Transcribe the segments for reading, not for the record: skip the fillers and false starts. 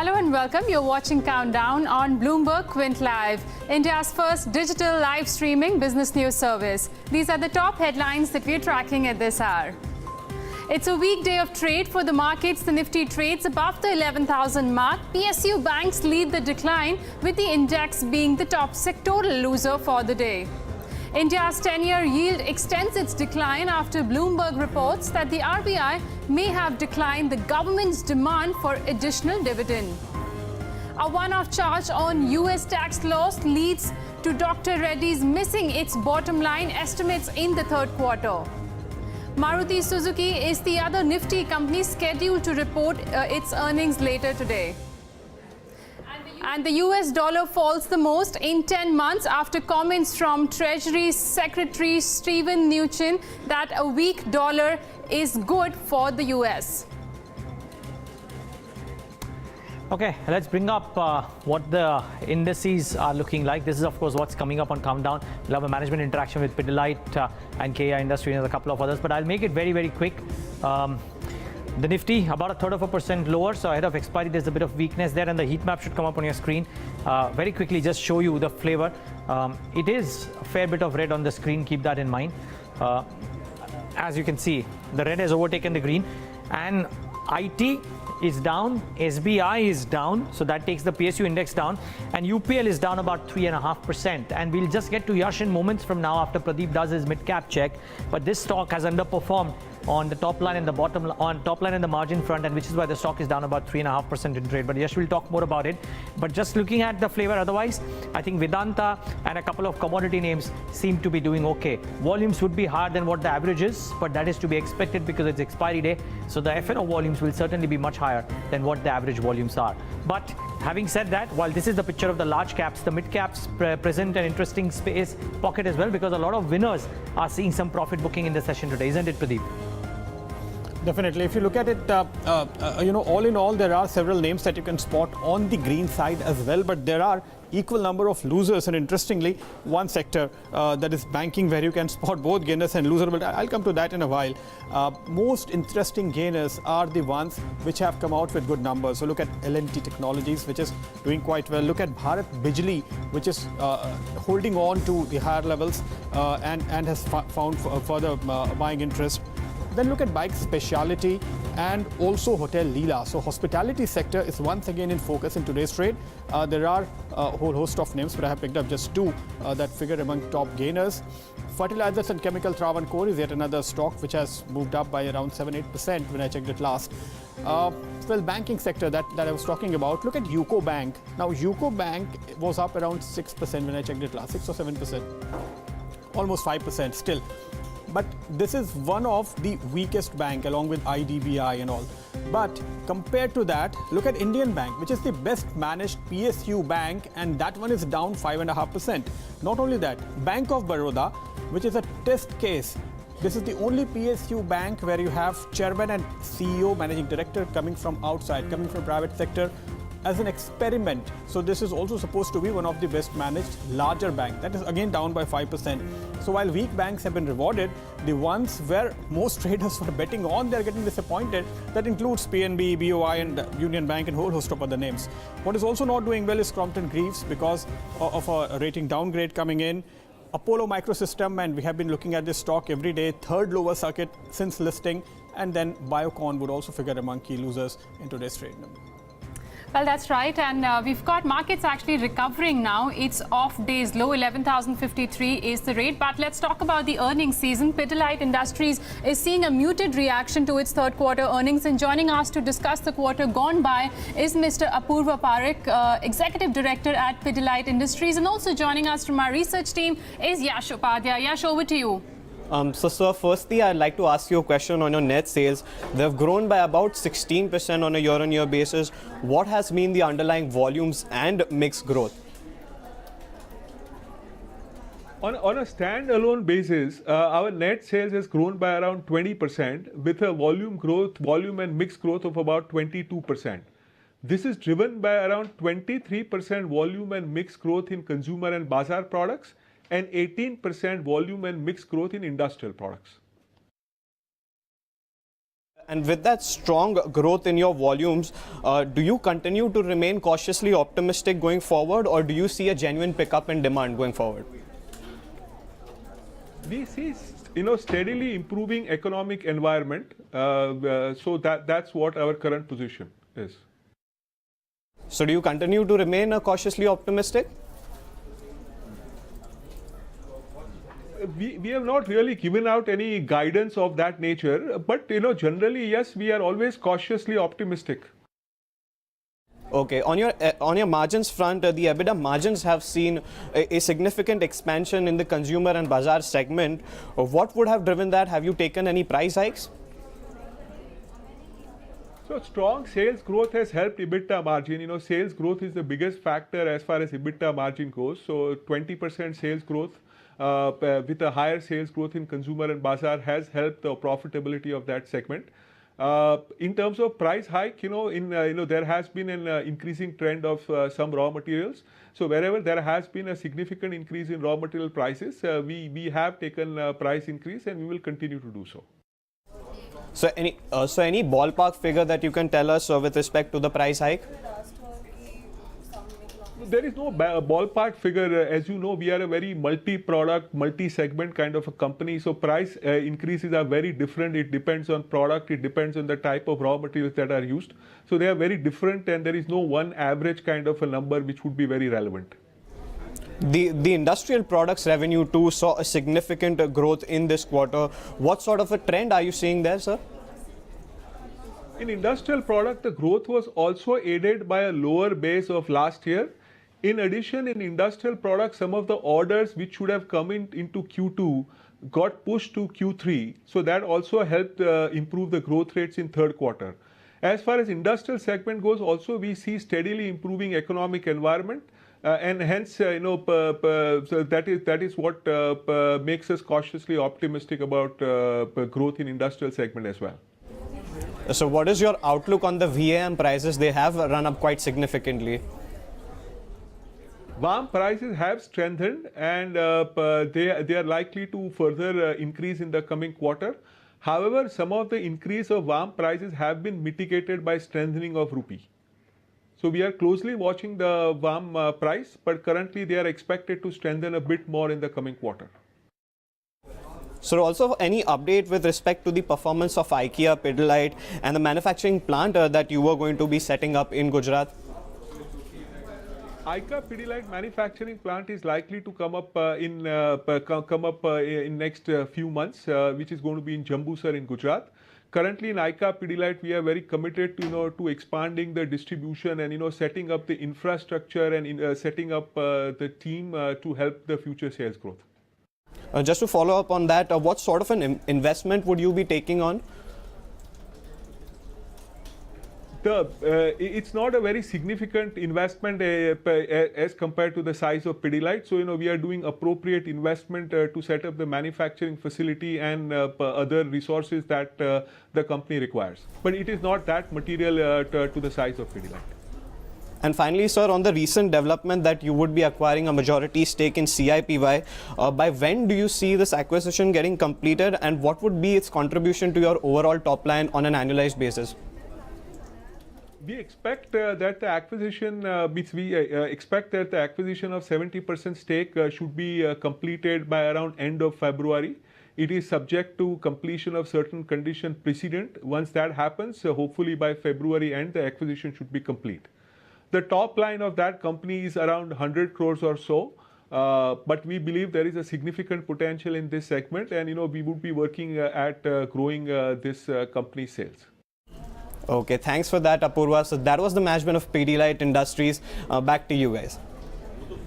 Hello and welcome. You're watching Countdown on Bloomberg Quint Live, India's first digital live streaming business news service. These are the top headlines that we're tracking at this hour. It's a weak day of trade for the markets. The Nifty trades above the 11,000 mark. PSU banks lead the decline, with the index being the top sectoral loser for the day. India's 10-year yield extends its decline after Bloomberg reports that the RBI may have declined the government's demand for additional dividend. A one-off charge on US tax loss leads to Dr. Reddy's missing its bottom line estimates in the third quarter. Maruti Suzuki is the other Nifty company scheduled to report its earnings later today. And the US dollar falls the most in 10 months after comments from Treasury Secretary Steven Mnuchin that a weak dollar is good for the US. Okay, let's bring up what the indices are looking like. This is, of course, what's coming up on Countdown. We'll have a management interaction with Pidilite and KEI Industries and a couple of others, but I'll make it very, very quick. The Nifty about 1/3% lower, so ahead of expiry there's a bit of weakness there, and the heat map should come up on your screen. Very quickly, just show you the flavor. It is a fair bit of red on the screen, keep that in mind. As you can see, the red has overtaken the green, and IT is down, SBI is down, so that takes the PSU index down, and UPL is down about 3.5%. And we'll just get to Yash in moments from now after Pradeep does his mid-cap check. But this stock has underperformed on the top line and the bottom, on top line and the margin front, and which is why the stock is down about 3.5% in trade. But Yash will talk more about it. But just looking at the flavor, otherwise, I think Vedanta and a couple of commodity names seem to be doing okay. Volumes would be higher than what the average is, but that is to be expected because it's expiry day. So the F&O volumes will certainly be much higher than what the average volumes are. But having said that, while this is the picture of the large caps, the mid caps present an interesting space pocket as well, because a lot of winners are seeing some profit booking in the session today, isn't it, Pradeep? Definitely. If you look at it, all in all, there are several names that you can spot on the green side as well, but there are equal number of losers, and interestingly, one sector that is banking, where you can spot both gainers and losers, but I'll come to that in a while. Most interesting gainers are the ones which have come out with good numbers. So look at L&T Technologies, which is doing quite well. Look at Bharat Bijli, which is holding on to the higher levels and has found further buying interest. Then look at Bike Speciality and also Hotel Leela. So hospitality sector is once again in focus in today's trade. There are a whole host of names, but I have picked up just two that figure among top gainers. Fertilizers and Chemical Travancore is yet another stock which has moved up by around 7-8% when I checked it last. Well, banking sector that I was talking about, look at UCO Bank. Now UCO Bank was up around 6% when I checked it last, 6 or 7%, almost 5% still. But this is one of the weakest bank along with IDBI and all. But compared to that, look at Indian Bank, which is the best managed PSU bank, and that one is down 5.5%. Not only that, Bank of Baroda, which is a test case. This is the only PSU bank where you have chairman and CEO, managing director coming from outside, coming from private sector as an experiment. So this is also supposed to be one of the best managed larger bank. That is again down by 5%. So while weak banks have been rewarded, the ones where most traders were betting on, they're getting disappointed. That includes PNB, BOI and Union Bank and a whole host of other names. What is also not doing well is Crompton Greaves because of a rating downgrade coming in. Apollo Microsystem, and we have been looking at this stock every day, third lower circuit since listing. And then Biocon would also figure among key losers in today's trade. Well, that's right. And we've got markets actually recovering now. It's off days low. 11,053 is the rate. But let's talk about the earnings season. Pidilite Industries is seeing a muted reaction to its third quarter earnings. And joining us to discuss the quarter gone by is Mr. Apurva Parekh, Executive Director at Pidilite Industries. And also joining us from our research team is Yash Upadhyay. Yash, over to you. So, sir, firstly, I'd like to ask you a question on your net sales. They've grown by about 16% on a year-on-year basis. What has been the underlying volumes and mix growth? On a standalone basis, our net sales has grown by around 20% with a volume and mix growth of about 22%. This is driven by around 23% volume and mix growth in consumer and bazaar products and 18% volume and mix growth in industrial products. And with that strong growth in your volumes, do you continue to remain cautiously optimistic going forward, or do you see a genuine pickup in demand going forward? We see, steadily improving economic environment. So that's what our current position is. So do you continue to remain cautiously optimistic? We have not really given out any guidance of that nature, but generally yes, we are always cautiously optimistic. Okay, on your margins front, the EBITDA margins have seen a significant expansion in the consumer and bazaar segment. What would have driven that? Have you taken any price hikes? So strong sales growth has helped EBITDA margin. Sales growth is the biggest factor as far as EBITDA margin goes. So 20% sales growth with a higher sales growth in consumer and bazaar has helped the profitability of that segment. In terms of price hike, there has been an increasing trend of some raw materials. So wherever there has been a significant increase in raw material prices, we have taken price increase and we will continue to do so. So any ballpark figure that you can tell us with respect to the price hike? There is no ballpark figure. As you know, we are a very multi-product, multi-segment kind of a company. So price increases are very different. It depends on product. It depends on the type of raw materials that are used. So they are very different, and there is no one average kind of a number which would be very relevant. The industrial products revenue too saw a significant growth in this quarter. What sort of a trend are you seeing there, sir? In industrial product, the growth was also aided by a lower base of last year. In addition, in industrial products, some of the orders which should have come into Q2 got pushed to Q3. So that also helped improve the growth rates in third quarter. As far as industrial segment goes, also we see steadily improving economic environment. And hence, so that is what makes us cautiously optimistic about growth in industrial segment as well. So what is your outlook on the VAM prices? They have run up quite significantly. VAM prices have strengthened, and they are likely to further increase in the coming quarter. However, some of the increase of VAM prices have been mitigated by strengthening of rupee. So we are closely watching the VAM price, but currently they are expected to strengthen a bit more in the coming quarter. So also any update with respect to the performance of IKEA, Pidilite and the manufacturing plant that you were going to be setting up in Gujarat? IKEA Pidilite manufacturing plant is likely to come up in next few months, which is going to be in Jambusar in Gujarat. Currently in IKEA Pidilite, we are very committed to expanding the distribution and setting up the infrastructure and setting up the team to help the future sales growth. Just to follow up on that, what sort of an investment would you be taking on? It's not a very significant investment as compared to the size of Pidilite. So, we are doing appropriate investment to set up the manufacturing facility and other resources that the company requires. But it is not that material to the size of Pidilite. And finally, sir, on the recent development that you would be acquiring a majority stake in CIPY, by when do you see this acquisition getting completed, and what would be its contribution to your overall top line on an annualized basis? We expect that the acquisition, expect that the acquisition of 70% stake should be completed by around end of February. It is subject to completion of certain condition precedent. Once that happens, hopefully by February end, the acquisition should be complete. The top line of that company is around 100 crores or so. But we believe there is a significant potential in this segment, and we would be working at growing this company's sales. Okay, thanks for that, Apurva. So that was the management of Pidilite Industries. Back to you guys.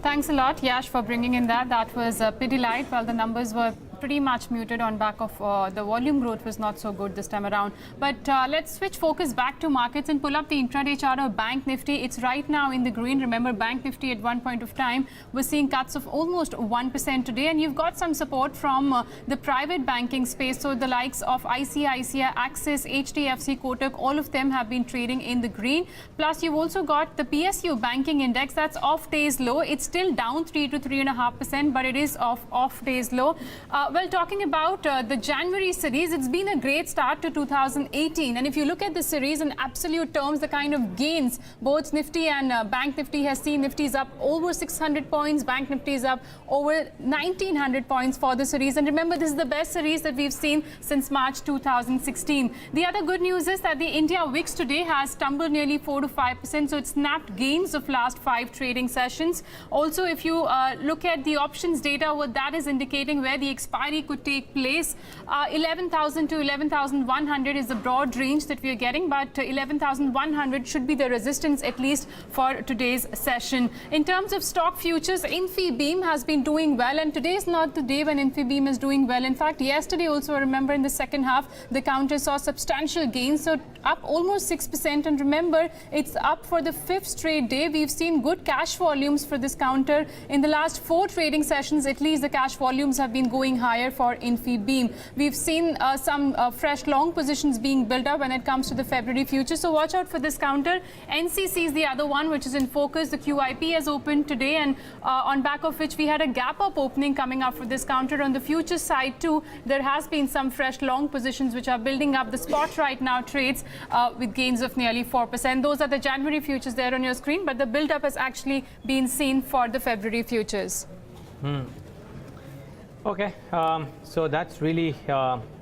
Thanks a lot, Yash, for bringing in that. That was Pidilite. Well, the numbers were pretty much muted on back of the volume growth was not so good this time around. But let's switch focus back to markets and pull up the intraday chart of Bank Nifty. It's right now in the green. Remember, Bank Nifty at one point of time was seeing cuts of almost 1% today, and you've got some support from the private banking space. So the likes of ICICI, Axis, HDFC, Kotak, all of them have been trading in the green. Plus, you've also got the PSU Banking Index that's off day's low. It's still down 3 to 3.5%, but it is off day's low. Well, talking about the January series, it's been a great start to 2018. And if you look at the series in absolute terms, the kind of gains both Nifty and Bank Nifty has seen, Nifty is up over 600 points, Bank Nifty is up over 1900 points for the series. And remember, this is the best series that we've seen since March 2016. The other good news is that the India VIX today has tumbled nearly 4 to 5%, so it snapped gains of last 5 trading sessions. Also, if you look at the options data, what that is indicating where the expiry could take place, 11,000 to 11,100 is the broad range that we are getting, but 11,100 should be the resistance at least for today's session. In terms of stock futures, Infibeam has been doing well, and today is not the day when Infibeam is doing well. In fact, yesterday also, remember, in the second half, the counter saw substantial gains, so up almost 6%. And remember, it's up for the 5th straight day. We've seen good cash volumes for this counter. In the last 4 trading sessions, at least, the cash volumes have been going higher for Infibeam. We've seen some fresh long positions being built up when it comes to the February future. So watch out for this counter. NCC is the other one which is in focus. The QIP has opened today, and on back of which we had a gap up opening coming up for this counter. On the future side too, there has been some fresh long positions which are building up. The spot right now trades with gains of nearly 4%. Those are the January futures there on your screen, but the build up has actually been seen for the February futures. Okay, so that's really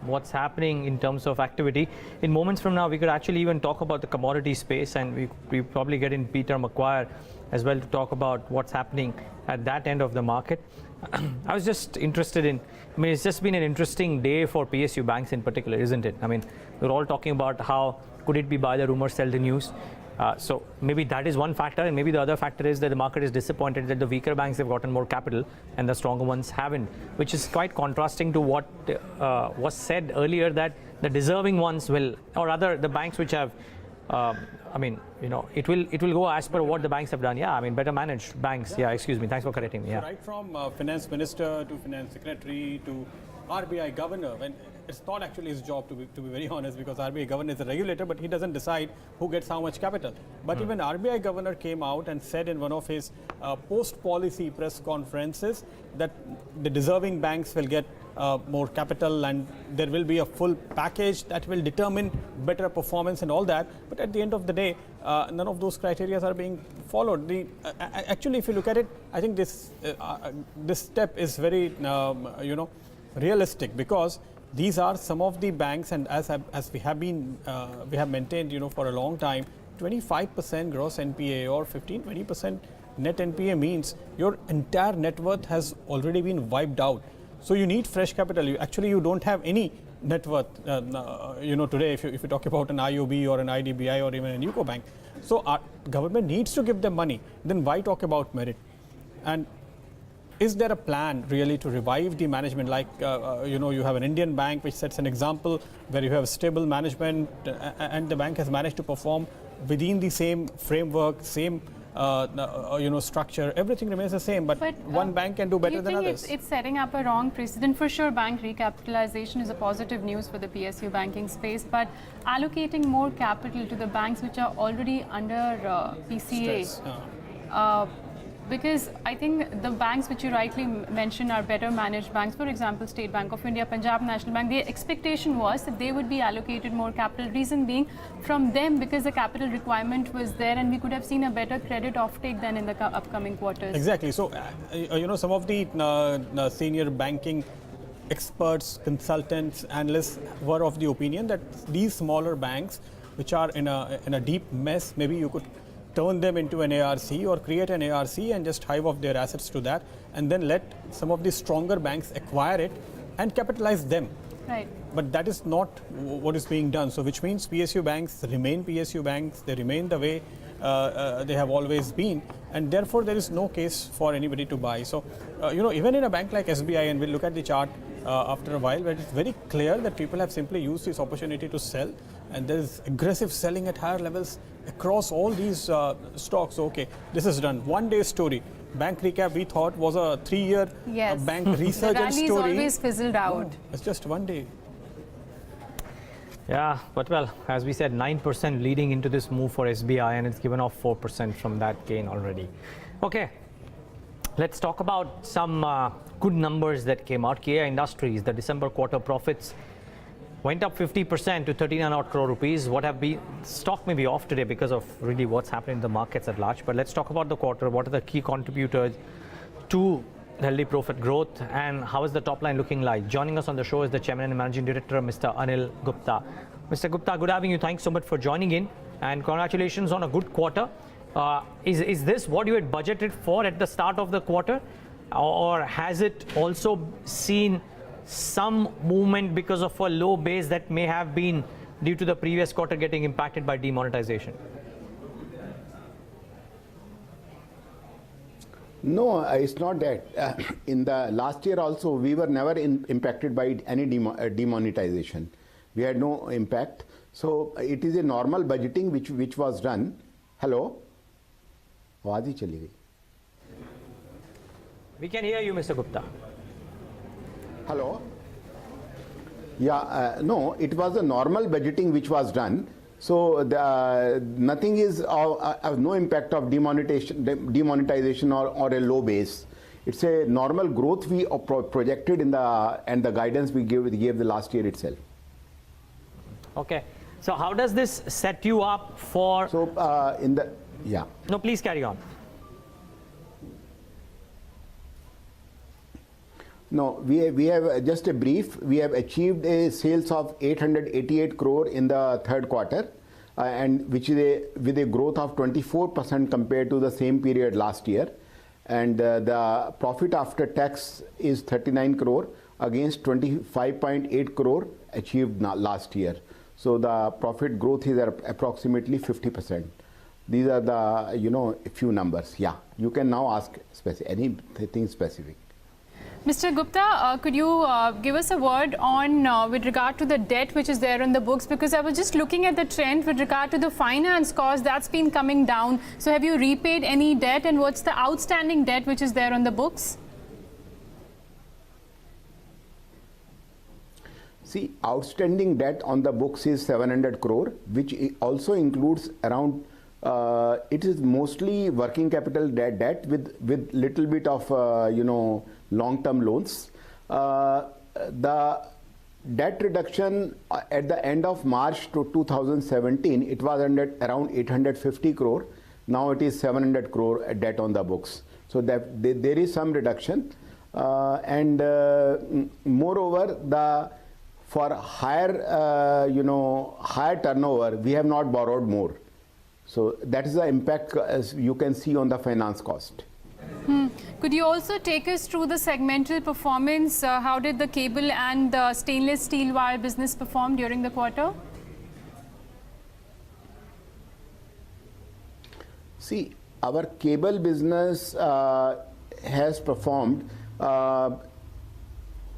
what's happening in terms of activity. In moments from now, we could actually even talk about the commodity space, and we probably get in Peter McGuire as well to talk about what's happening at that end of the market. I was just interested in, I mean, it's just been an interesting day for PSU banks in particular, isn't it? I mean, we're all talking about how could it be buy the rumor, sell the news. So maybe that is one factor, and maybe the other factor is that the market is disappointed that the weaker banks have gotten more capital and the stronger ones haven't, which is quite contrasting to what was said earlier, that the deserving ones will, or rather the banks which have, I mean, you know, it will go as per what the banks have done. Yeah, I mean, better managed banks. Yeah, excuse me. Thanks for correcting me. Yeah. So right from finance minister to finance secretary to RBI governor, when it's not actually his job, to be very honest, because RBI governor is a regulator, but he doesn't decide who gets how much capital. But even RBI governor came out and said in one of his post-policy press conferences that the deserving banks will get more capital, and there will be a full package that will determine better performance and all that. But at the end of the day, none of those criteria are being followed. Actually, if you look at it, I think this step is very realistic, because these are some of the banks, and as we have maintained, for a long time, 25% gross NPA or 15-20% net NPA means your entire net worth has already been wiped out. So you need fresh capital. You don't have any net worth, today, if you talk about an IOB or an IDBI or even a UCO bank. So our government needs to give them money. Then why talk about merit? And is there a plan really to revive the management? Like, you have an Indian bank which sets an example where you have stable management, and the bank has managed to perform within the same framework, same structure. Everything remains the same, but one bank can do better than others. It's setting up a wrong precedent? For sure, bank recapitalization is a positive news for the PSU banking space, but allocating more capital to the banks which are already under PCA. Because I think the banks which you rightly mentioned are better managed banks. For example, State Bank of India, Punjab National Bank, the expectation was that they would be allocated more capital. Reason being from them, because the capital requirement was there, and we could have seen a better credit offtake than in the upcoming quarters. Exactly. So, some of the senior banking experts, consultants, analysts were of the opinion that these smaller banks, which are in a deep mess, maybe you could turn them into an ARC or create an ARC and just hive off their assets to that, and then let some of the stronger banks acquire it and capitalize them. Right. But that is not what is being done. So which means PSU banks remain PSU banks, they remain the way they have always been, and therefore there is no case for anybody to buy. So, even in a bank like SBI, and we'll look at the chart after a while, where it's very clear that people have simply used this opportunity to sell, and there is aggressive selling at higher levels across all these stocks. Okay, this is done. One day story. Bank recap we thought was a 3-year bank resurgence story. The rallies always fizzled out. No, it's just one day. Yeah, but well, as we said, 9% leading into this move for SBI, and it's given off 4% from that gain already. Okay, Let's talk about some good numbers that came out. KEI Industries, the December quarter profits went up 50% to 39 crore rupees. What have been, stock may be off today because of really what's happening in the markets at large. But let's talk about the quarter. What are the key contributors to healthy profit growth, and how is the top line looking like? Joining us on the show is the Chairman and Managing Director, Mr. Anil Gupta. Mr. Gupta, good having you. Thanks so much for joining in, and congratulations on a good quarter. Is this what you had budgeted for at the start of the quarter, or has it also seen some movement because of a low base that may have been due to the previous quarter getting impacted by demonetization? No, it's not that. In the last year also, we were never impacted by any demonetization. We had no impact. So it is a normal budgeting which was done. Hello? आवाज ही चली गई. We can hear you, Mr. Gupta. Hello? Yeah, no, it was a normal budgeting which was done. So nothing is no impact of demonetization or a low base. It's a normal growth we projected in the guidance we gave the last year itself. Okay. So how does this set you up for? So yeah. No, please carry on. No, we have just a brief. We have achieved a sales of 888 crore in the third quarter, and which is with a growth of 24% compared to the same period last year. And the profit after tax is 39 crore against 25.8 crore achieved last year. So the profit growth is approximately 50%. These are the a few numbers. Yeah, you can now ask anything specific. Mr. Gupta, could you give us a word on with regard to the debt which is there on the books? Because I was just looking at the trend with regard to the finance cost that's been coming down. So have you repaid any debt, and what's the outstanding debt which is there on the books? See, outstanding debt on the books is 700 crore, which also includes around, it is mostly working capital debt with little bit of, long-term loans. The debt reduction at the end of March 2017, it was around 850 crore. Now it is 700 crore debt on the books. So that there is some reduction. And moreover, for higher, higher turnover, we have not borrowed more. So that is the impact, as you can see, on the finance cost. Could you also take us through the segmental performance? How did the cable and the stainless steel wire business perform during the quarter? See, our cable business has performed out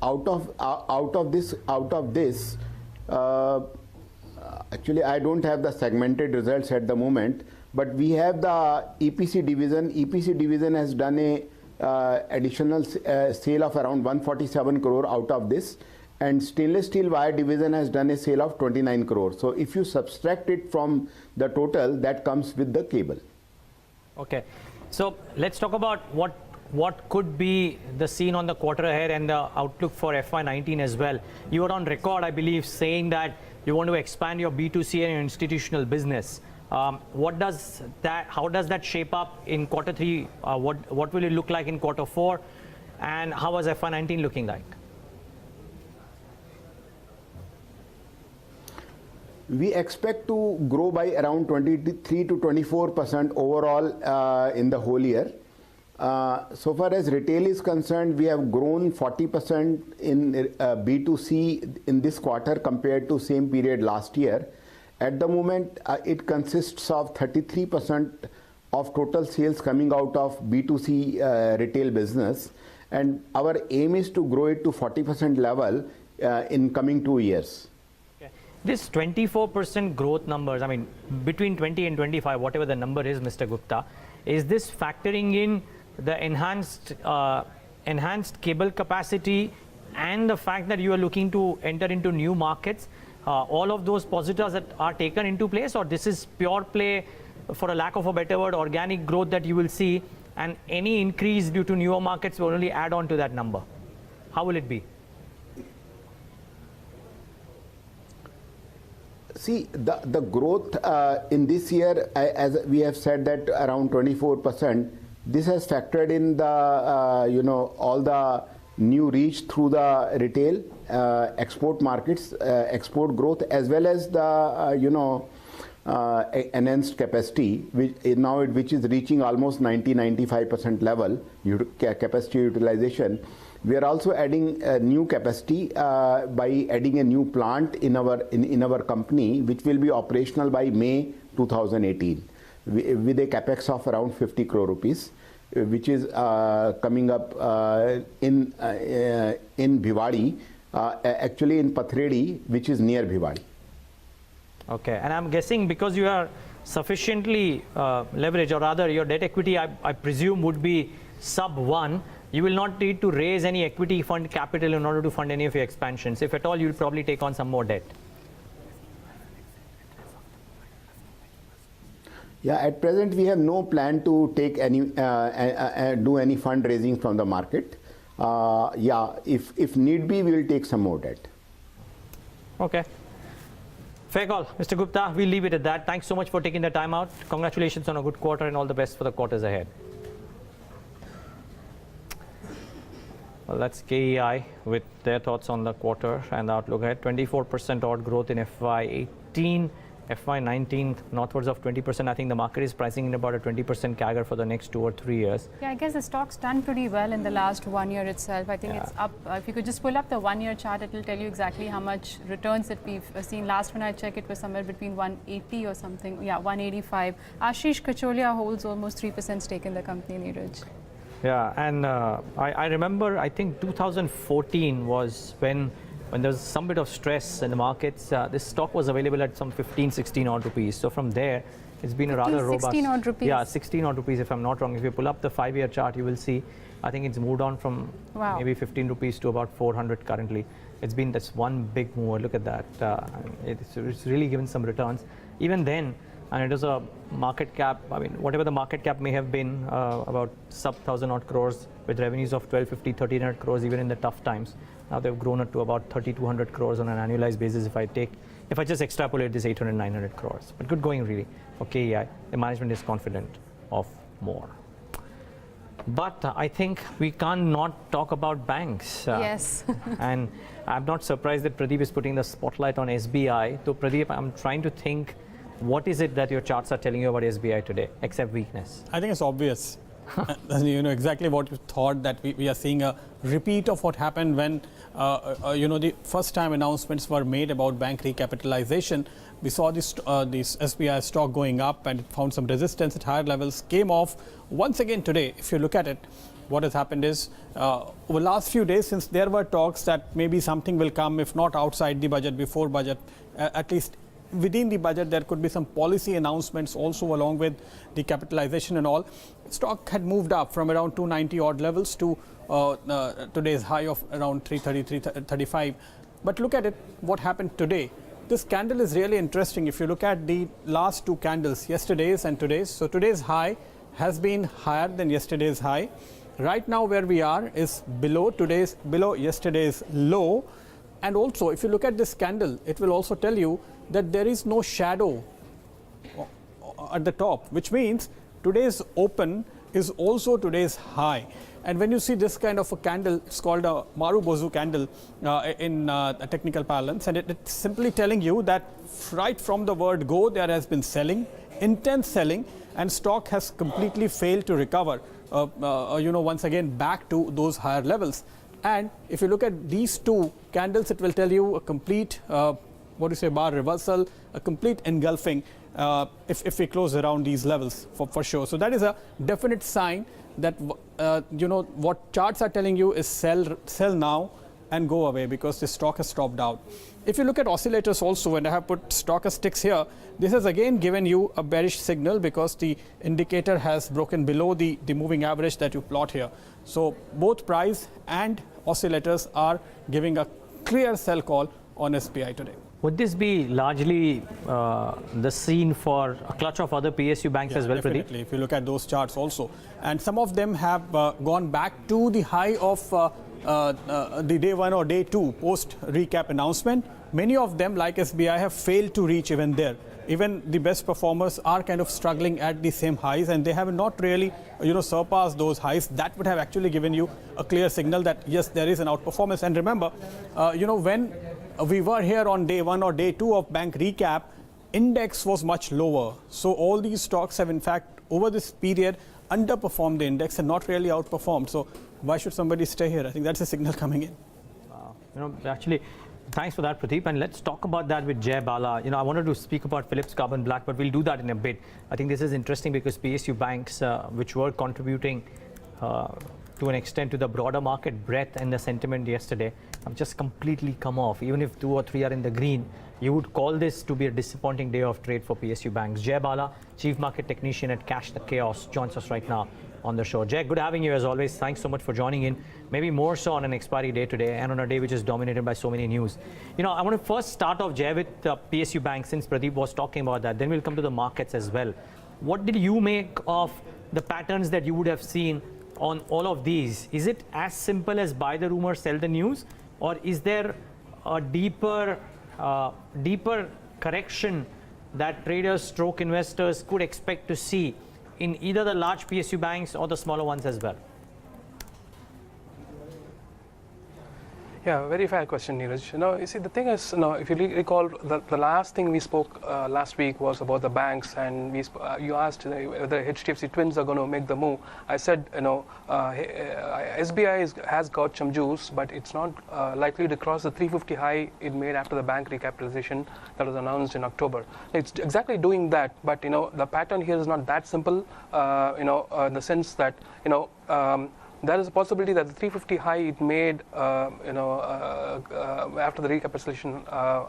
of this. Actually, I don't have the segmented results at the moment, but we have the EPC division. EPC division has done a additional sale of around 147 crore out of this, and stainless steel wire division has done a sale of 29 crore. So if you subtract it from the total, that comes with the cable. Okay, so let's talk about what could be the scene on the quarter ahead and the outlook for FY19 as well. You were on record, I believe, saying that you want to expand your B2C and your institutional business. How does that shape up in quarter 3? What will it look like in quarter 4? And how is FY19 looking like? We expect to grow by around 23 to 24% overall in the whole year. So far as retail is concerned, we have grown 40% in B2C in this quarter compared to same period last year. At the moment, it consists of 33% of total sales coming out of B2C retail business, and our aim is to grow it to 40% level in coming 2 years. Okay. This 24% growth numbers, I mean, between 20 and 25, whatever the number is, Mr. Gupta, is this factoring in the enhanced cable capacity and the fact that you are looking to enter into new markets? All of those positives that are taken into place, or this is pure play, for a lack of a better word, organic growth that you will see and any increase due to newer markets will only add on to that number. How will it be? See, the growth in this year, as we have said, that around 24%, this has factored in the, all the new reach through the retail, export markets, export growth, as well as the, enhanced capacity, which is reaching almost 90-95% level, capacity utilization. We are also adding new capacity by adding a new plant in our company, which will be operational by May 2018, with a capex of around 50 crore rupees, which is coming up in Bhiwadi, actually in Pathredi, which is near Bhiwadi. Okay, and I'm guessing because you are sufficiently leveraged, or rather your debt equity, I presume, would be sub 1. You will not need to raise any equity fund capital in order to fund any of your expansions. If at all, you'll probably take on some more debt. Yeah, at present we have no plan to take any do any fundraising from the market. Yeah, if need be, we will take some more debt. Okay. Fair call, Mr. Gupta. We'll leave it at that. Thanks so much for taking the time out. Congratulations on a good quarter and all the best for the quarters ahead. Well, that's KEI with their thoughts on the quarter and the outlook ahead. 24% odd growth in FY18, FY19, northwards of 20%. I think the market is pricing in about a 20% CAGR for the next 2 or 3 years. Yeah, I guess the stock's done pretty well in the last 1 year itself. I think it's up. If you could just pull up the 1 year chart, it will tell you exactly how much returns that we've seen. Last when I checked, it was somewhere between 180 or something. Yeah, 185. Ashish Kacholia holds almost 3% stake in the company, Neeraj. Yeah, and I remember, I think 2014 was when there was some bit of stress in the markets. This stock was available at some 15, 16 odd rupees. So from there, it's been a rather robust. 16 odd rupees. Yeah, 16 odd rupees if I'm not wrong. If you pull up the 5-year chart, you will see, I think it's moved on from maybe 15 rupees to about 400 currently. It's been this one big move. Look at that. It's really given some returns. Even then, and it is a market cap, I mean, whatever the market cap may have been, about sub 1,000 odd crores with revenues of 1,250, 1,300 crores even in the tough times. Now they've grown it to about 3,200 crores on an annualized basis if I just extrapolate this 800, 900 crores. But good going really for KEI. The management is confident of more. But I think we can't not talk about banks. Yes. And I'm not surprised that Pradeep is putting the spotlight on SBI. So Pradeep, I'm trying to think, what is it that your charts are telling you about SBI today, except weakness? I think it's obvious. You know exactly what you thought, that we are seeing a repeat of what happened when the first time announcements were made about bank recapitalization. We saw this SBI stock going up and it found some resistance at higher levels, came off once again today. If you look at it, what has happened is over the last few days, since there were talks that maybe something will come, if not outside the budget, before budget, at least within the budget, there could be some policy announcements also along with the capitalization and all. Stock had moved up from around 290 odd levels to today's high of around 330, 335. But look at it, what happened today. This candle is really interesting. If you look at the last 2 candles, yesterday's and today's. So today's high has been higher than yesterday's high. Right now where we are is below yesterday's low. And also, if you look at this candle, it will also tell you that there is no shadow at the top, which means today's open is also today's high. And when you see this kind of a candle, it's called a Marubozu candle in a technical parlance, and it's simply telling you that right from the word go, there has been selling, intense selling, and stock has completely failed to recover, once again back to those higher levels. And if you look at these 2 candles, it will tell you a complete, bar reversal, a complete engulfing if we close around these levels for sure. So that is a definite sign that, what charts are telling you is sell now and go away, because the stock has stopped out. If you look at oscillators also, and I have put stochastics here, this has again given you a bearish signal because the indicator has broken below the moving average that you plot here. So both price and oscillators are giving a clear sell call on SBI today. Would this be largely the scene for a clutch of other PSU banks as well, Pradeep? Definitely, if you look at those charts also. And some of them have gone back to the high of the day 1 or day 2 post recap announcement. Many of them, like SBI, have failed to reach even there. Even the best performers are kind of struggling at the same highs, and they have not really, surpassed those highs. That would have actually given you a clear signal that yes, there is an outperformance. And remember, when we were here on day 1 or day 2 of bank recap, index was much lower. So all these stocks have in fact over this period underperformed the index and not really outperformed. So why should somebody stay here? I think that's a signal coming in. Actually, thanks for that, Pradeep. And let's talk about that with Jay, Bala. I wanted to speak about Philips Carbon Black, but we'll do that in a bit. I think this is interesting because PSU banks, which were contributing to an extent to the broader market breadth and the sentiment yesterday, have just completely come off. Even if 2 or 3 are in the green, you would call this to be a disappointing day of trade for PSU banks. Jay Bala, Chief Market Technician at Cash the Chaos, joins us right now on the show. Jay, good having you as always. Thanks so much for joining in. Maybe more so on an expiry day today and on a day which is dominated by so many news. I want to first start off, Jay, with PSU Bank, since Pradeep was talking about that. Then we'll come to the markets as well. What did you make of the patterns that you would have seen on all of these? Is it as simple as buy the rumor, sell the news? Or is there a deeper correction that traders stroke investors could expect to see in either the large PSU banks or the smaller ones as well? Yeah, very fair question, Neeraj. You see, the thing is, if you recall, the last thing we spoke last week was about the banks, and you asked whether HDFC Twins are going to make the move. I said, SBI has got some juice, but it's not likely to cross the 350 high it made after the bank recapitalization that was announced in October. It's exactly doing that, but the pattern here is not that simple. In the sense that there is a possibility that the 350 high it made, after the recapitalization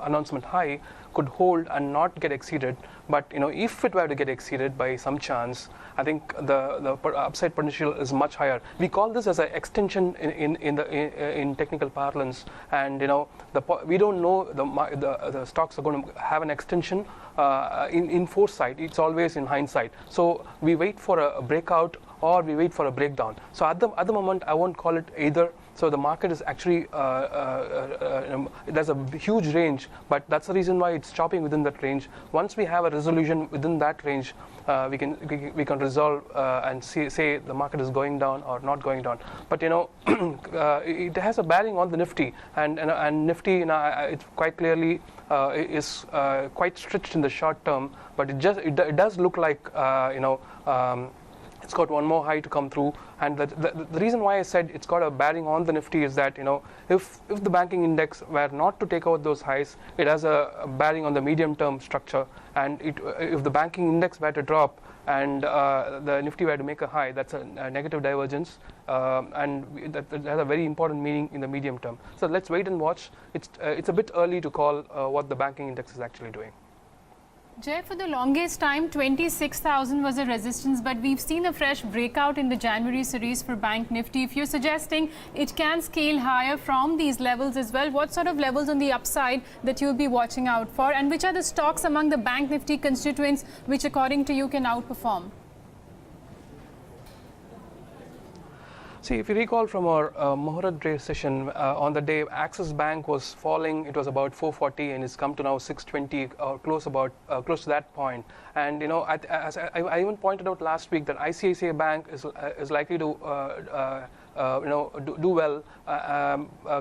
announcement high could hold and not get exceeded. But if it were to get exceeded by some chance, I think the upside potential is much higher. We call this as an extension in technical parlance, and we don't know the stocks are going to have an extension in foresight. It's always in hindsight. So we wait for a breakout or we wait for a breakdown. So at the moment, I won't call it either. So the market is actually, there's a huge range, but that's the reason why it's chopping within that range. Once we have a resolution within that range, we can resolve and say the market is going down or not going down. But it has a bearing on the Nifty, and Nifty, it's quite clearly is quite stretched in the short term. But it does look like it's got one more high to come through, and the reason why I said it's got a bearing on the Nifty is that if the banking index were not to take out those highs, it has a bearing on the medium-term structure, and if the banking index were to drop and the Nifty were to make a high, that's a negative divergence, and that has a very important meaning in the medium term. So let's wait and watch. It's a bit early to call what the banking index is actually doing. Jay, for the longest time, 26,000 was a resistance, but we've seen a fresh breakout in the January series for Bank Nifty. If you're suggesting it can scale higher from these levels as well, what sort of levels on the upside that you'll be watching out for? And which are the stocks among the Bank Nifty constituents which, according to you, can outperform? See, if you recall from our Muhurat Day session, on the day Axis Bank was falling, it was about 440 and it's come to now 620 or close to that point. And as I even pointed out last week that ICICI Bank is likely to do well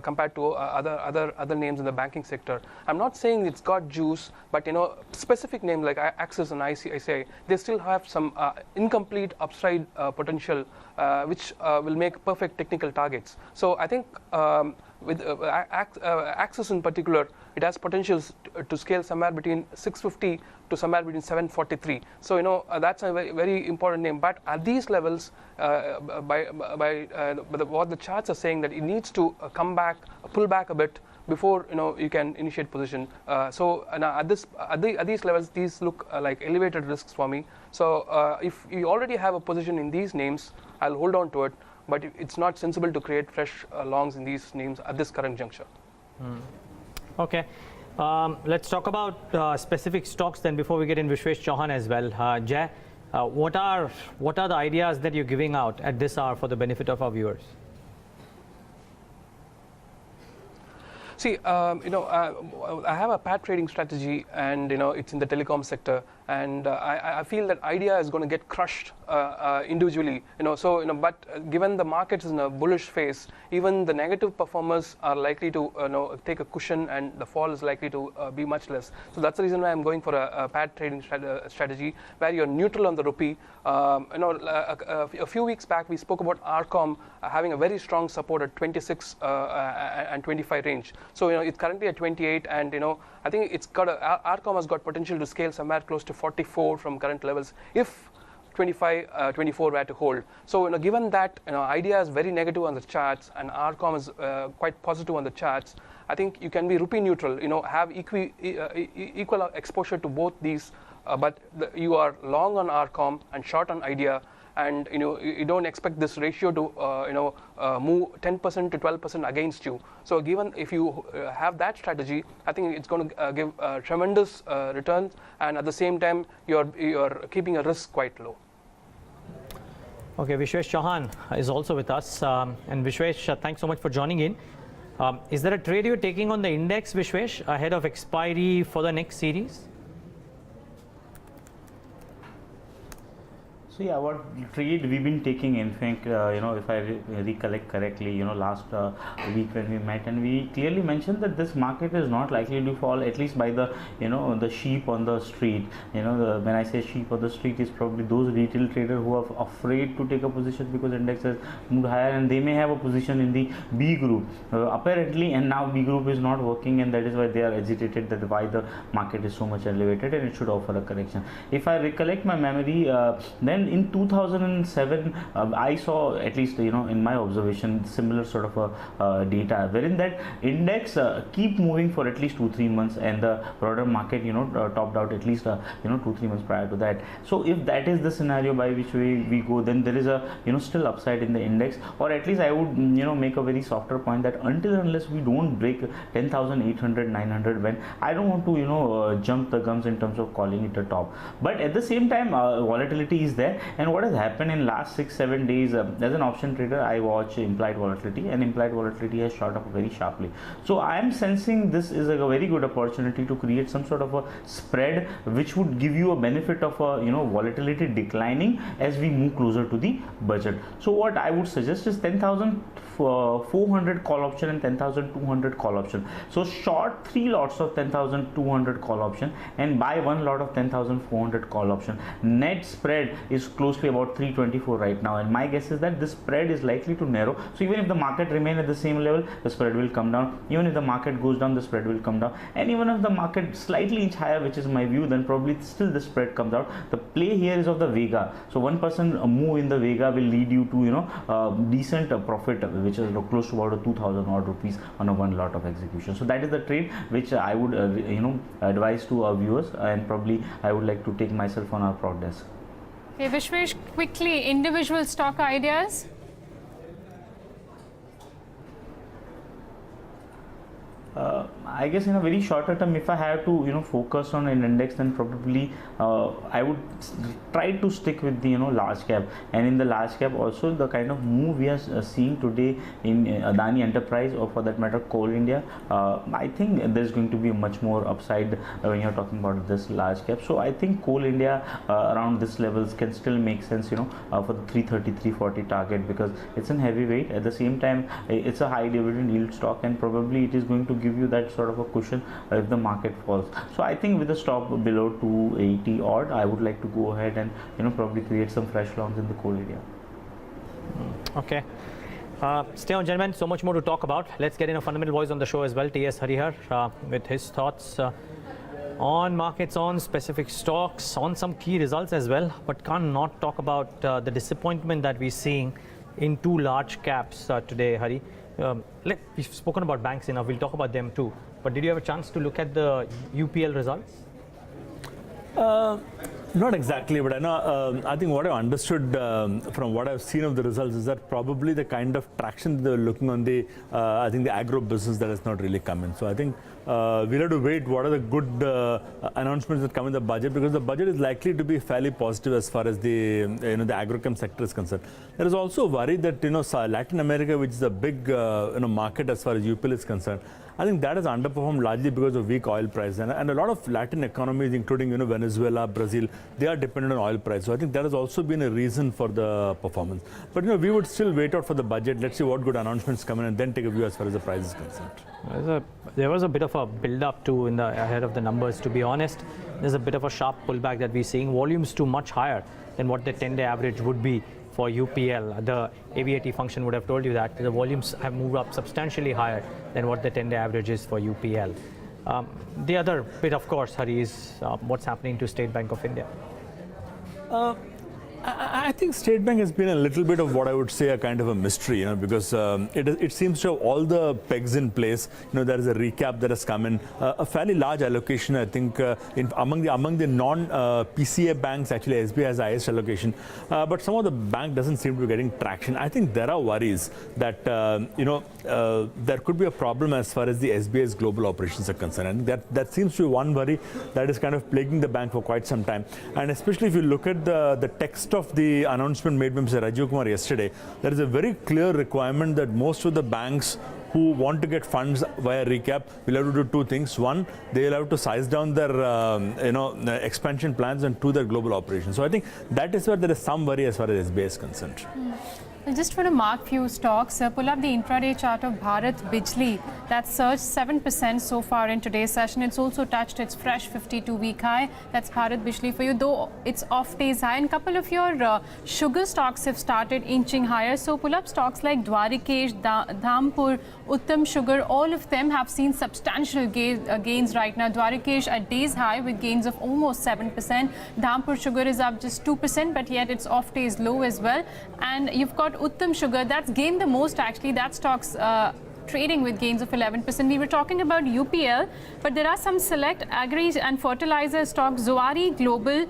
compared to other names in the banking sector. I'm not saying it's got juice, but specific names like Axis and ICICI, they still have some incomplete upside potential, which will make perfect technical targets. So I think with Axis in particular, it has potentials to scale somewhere between 650 to somewhere between 743. So that's a very, very important name. But at these levels, what the charts are saying that it needs to pull back a bit before you can initiate position. So at these levels, these look like elevated risks for me. So if you already have a position in these names, I'll hold on to it. But it's not sensible to create fresh longs in these names at this current juncture. Okay. Let's talk about specific stocks then before we get in Vishvesh, Chauhan as well. Jay, what are the ideas that you're giving out at this hour for the benefit of our viewers? See, I have a pair trading strategy, and it's in the telecom sector, and I feel that idea is going to get crushed individually. But given the market is in a bullish phase, even the negative performers are likely to take a cushion, and the fall is likely to be much less. So that's the reason why I'm going for a pair trading strategy where you're neutral on the rupee. A few weeks back we spoke about RCOM having a very strong support at 26 and 25 range. So it's currently at 28, and I think it's got RCOM has got potential to scale somewhere close to 44 from current levels if 25, 24 were to hold. So given that idea is very negative on the charts and RCOM is quite positive on the charts, I think you can be rupee neutral. Have equal exposure to both these, but you are long on RCOM and short on idea. And you don't expect this ratio to move 10% to 12% against you. So given if you have that strategy, I think it's going to give tremendous returns, and at the same time you're keeping a risk quite low. Okay, Vishvesh Chauhan is also with us, and Vishvesh, thanks so much for joining in. Is there a trade you're taking on the index, Vishvesh, ahead of expiry for the next series? So yeah, what trade we've been taking, in fact, if I recollect correctly, last week when we met, and we clearly mentioned that this market is not likely to fall, at least by the, the sheep on the street. When I say sheep on the street, is probably those retail traders who are afraid to take a position because index has moved higher, and they may have a position in the B group apparently, and now B group is not working, and that is why they are agitated that why the market is so much elevated and it should offer a correction. If I recollect my memory, then in 2007 I saw, at least in my observation, similar sort of a data wherein that index keep moving for at least 2-3 months, and the broader market topped out at least 2-3 months prior to that. So if that is the scenario by which we go, then there is a still upside in the index, or at least I would make a very softer point that unless we don't break 10,800, 900, when I don't want to jump the guns in terms of calling it a top. But at the same time, volatility is there. And what has happened in last 6-7 days, as an option trader, I watch implied volatility, and implied volatility has shot up very sharply. So I am sensing this is a very good opportunity to create some sort of a spread which would give you a benefit of volatility declining as we move closer to the budget. So what I would suggest is 10,400 call option and 10,200 call option. So short 3 lots of 10,200 call option and buy 1 lot of 10,400 call option. Net spread is closely about 324 right now, and my guess is that this spread is likely to narrow. So even if the market remain at the same level, the spread will come down. Even if the market goes down, the spread will come down. And even if the market slightly inch higher, which is my view, then probably still the spread comes out. The play here is of the Vega. So 1% move in the Vega will lead you to decent profit, which is close to about 2,000 odd rupees on a 1 lot of execution. So that is the trade which I would advise to our viewers, and probably I would like to take myself on our prod desk. Okay, Vishvesh, quickly, individual stock ideas? I guess in a very shorter term, if I have to focus on an index, then probably I would try to stick with the large cap. And in the large cap also, the kind of move we are seeing today in Adani Enterprise, or for that matter Coal India, I think there's going to be much more upside when you're talking about this large cap. So I think Coal India around this levels can still make sense for the 330, 340 target, because it's in heavyweight. At the same time, it's a high dividend yield stock, and probably it is going to give you that sort of a cushion if the market falls. So I think with a stop below 280 odd, I would like to go ahead and probably create some fresh longs in the coal area. Okay. Stay on, gentlemen. So much more to talk about. Let's get in a fundamental voice on the show as well. T.S. Harihar with his thoughts on markets, on specific stocks, on some key results as well. But can't not talk about the disappointment that we're seeing in 2 large caps today, Hari. We've spoken about banks enough. We'll talk about them too. But did you have a chance to look at the UPL results? Not exactly, but I know. I think what I understood from what I've seen of the results is that probably the kind of traction they're looking on the, I think the agro business that has not really come in. So I think we'll have to wait. What are the good announcements that come in the budget? Because the budget is likely to be fairly positive as far as the the agrochem sector is concerned. There is also a worry that Latin America, which is a big market as far as UPL is concerned, I think that has underperformed largely because of weak oil price. And a lot of Latin economies, including Venezuela, Brazil, they are dependent on oil price. So I think that has also been a reason for the performance. But we would still wait out for the budget. Let's see what good announcements come in and then take a view as far as the price is concerned. There was a bit of a build-up too ahead of the numbers. To be honest, there's a bit of a sharp pullback that we're seeing. Volumes too much higher than what the 10-day average would be for UPL. The AVAT function would have told you that the volumes have moved up substantially higher than what the 10-day average is for UPL. The other bit, of course, Hari, is what's happening to State Bank of India. I think State Bank has been a little bit of what I would say a kind of a mystery, because it seems to have all the pegs in place. There is a recap that has come in, a fairly large allocation. I think among the non-PCA banks, actually SBI has the highest allocation, but some of the bank doesn't seem to be getting traction. I think there are worries that there could be a problem as far as the SBI's global operations are concerned, and that seems to be one worry that is kind of plaguing the bank for quite some time. And especially if you look at the text of the announcement made by Mr. Rajiv Kumar yesterday, there is a very clear requirement that most of the banks who want to get funds via recap will have to do two things. One, they will have to size down their expansion plans, and two, their global operations. So I think that is where there is some worry as far as SBI is concerned. I just want to mark few stocks. Pull up the intraday chart of Bharat Bijli. That surged 7% so far in today's session. It's also touched its fresh 52-week high. That's Bharat Bijli for you, though it's off day's high. And a couple of your sugar stocks have started inching higher. So pull up stocks like Dwarikesh, Dhampur, Uttam Sugar. All of them have seen substantial gains right now. Dwarikesh at day's high with gains of almost 7%. Dhampur Sugar is up just 2%, but yet it's off day's low as well. And you've got Uttam Sugar, that's gained the most actually. That stock's trading with gains of 11%. We were talking about UPL, but there are some select agri and fertilizer stocks, Zuari Global,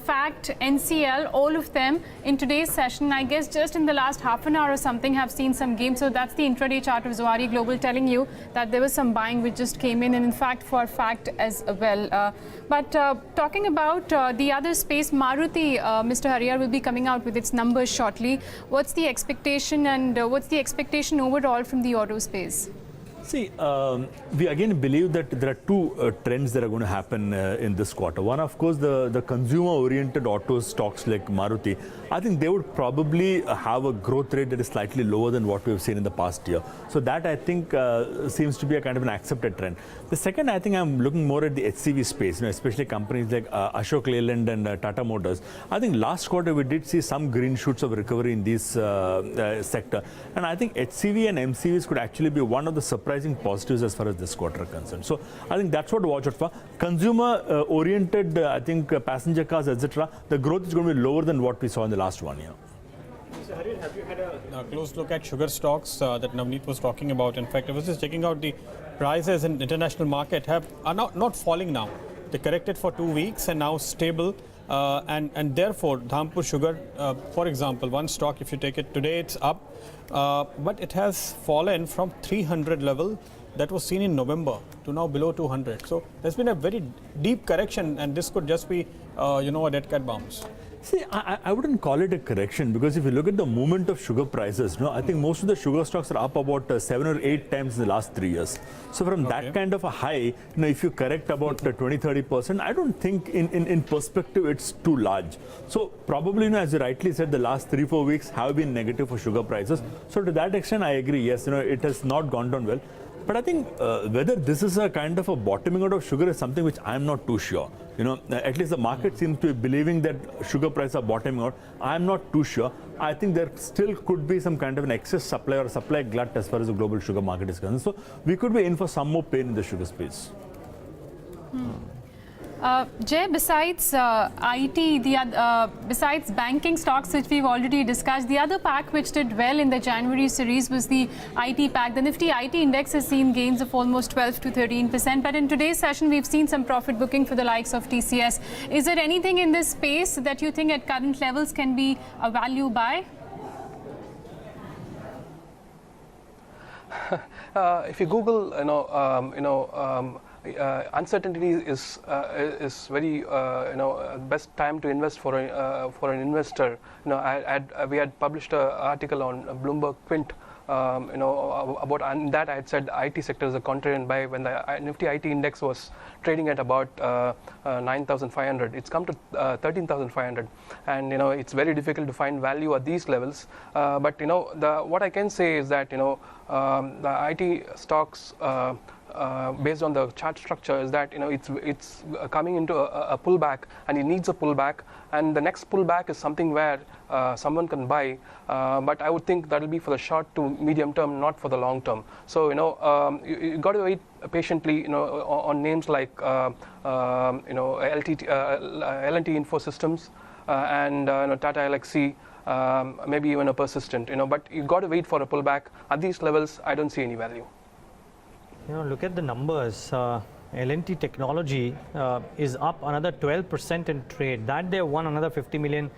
Fact, NCL, all of them in today's session, I guess just in the last half an hour or something, have seen some gains. So that's the intraday chart of Zuari Global telling you that there was some buying which just came in, and in fact for Fact as well. But talking about the other space, Maruti, Mr. Hariyar will be coming out with its numbers shortly. What's the expectation, and what's the expectation overall from the auto space? See, we again believe that there are two trends that are going to happen in this quarter. One, of course, the consumer-oriented auto stocks like Maruti. I think they would probably have a growth rate that is slightly lower than what we've seen in the past year. So that, I think, seems to be a kind of an accepted trend. The second, I think I'm looking more at the HCV space, especially companies like Ashok Leyland and Tata Motors. I think last quarter we did see some green shoots of recovery in this sector. And I think HCV and MCVs could actually be one of the surprising positives as far as this quarter are concerned. So I think that's what to watch out for. Consumer-oriented, I think, passenger cars, etc., the growth is going to be lower than what we saw in the last 1 year. Mr. Hariyar, have you had a close look at sugar stocks that Navneet was talking about? In fact, I was just checking out the prices in international market are not falling now. They corrected for 2 weeks and now stable. And therefore, Dhampur Sugar, for example, one stock, if you take it today, it's up, but it has fallen from 300 level that was seen in November to now below 200. So there's been a very deep correction, and this could just be, a dead cat bounce. See, I wouldn't call it a correction, because if you look at the movement of sugar prices, I think most of the sugar stocks are up about 7 or 8 times in the last 3 years. So from that kind of a high, if you correct about 20-30%, I don't think in perspective it's too large. So probably, as you rightly said, the last 3-4 weeks have been negative for sugar prices. So to that extent, I agree. Yes, it has not gone down well. But I think whether this is a kind of a bottoming out of sugar is something which I'm not too sure. At least the market seems to be believing that sugar prices are bottoming out. I'm not too sure. I think there still could be some kind of an excess supply or supply glut as far as the global sugar market is concerned. So we could be in for some more pain in the sugar space. Jay, besides IT, besides banking stocks which we've already discussed, the other pack which did well in the January series was the IT pack. The Nifty IT index has seen gains of almost 12 to 13%. But in today's session, we've seen some profit booking for the likes of TCS. Is there anything in this space that you think at current levels can be a value buy? If you Google, uncertainty is very best time to invest for an investor. We had published an article on Bloomberg Quint. About and that I had said IT sector is a contrarian buy when the Nifty IT index was trading at about 9,500. It's come to 13,500, and it's very difficult to find value at these levels. But what I can say is that the IT stocks. Based on the chart structure, is that it's coming into a pullback, and it needs a pullback, and the next pullback is something where someone can buy, but I would think that will be for the short to medium term, not for the long term. So you got to wait patiently on names like L&T Infosystems and Tata Elxsi, maybe even a Persistent, but you got to wait for a pullback. At these levels, I don't see any value. Look at the numbers. L&T Technology is up another 12% in trade. That they won another 50 million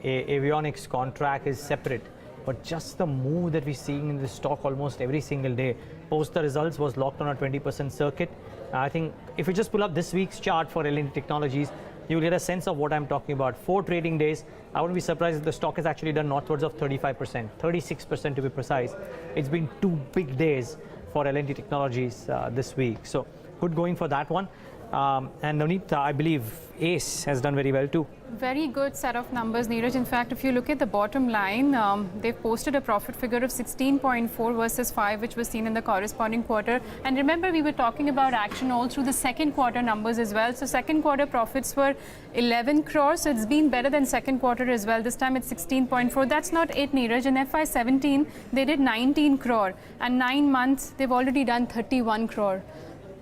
avionics contract is separate. But just the move that we're seeing in the stock almost every single day, post the results, was locked on a 20% circuit. I think if you just pull up this week's chart for L&T Technologies, you'll get a sense of what I'm talking about. 4 trading days. I wouldn't be surprised if the stock has actually done northwards of 35%, 36% to be precise. It's been 2 big days for L&T Technologies this week. So good going for that one. And Navneet, I believe ACE has done very well too. Very good set of numbers, Neeraj. In fact, if you look at the bottom line, they've posted a profit figure of 16.4 versus 5, which was seen in the corresponding quarter. And remember, we were talking about action all through the second quarter numbers as well. So second quarter profits were 11 crores. So it's been better than second quarter as well. This time it's 16.4. That's not it, Neeraj. In FY17, they did 19 crore. And 9 months, they've already done 31 crore.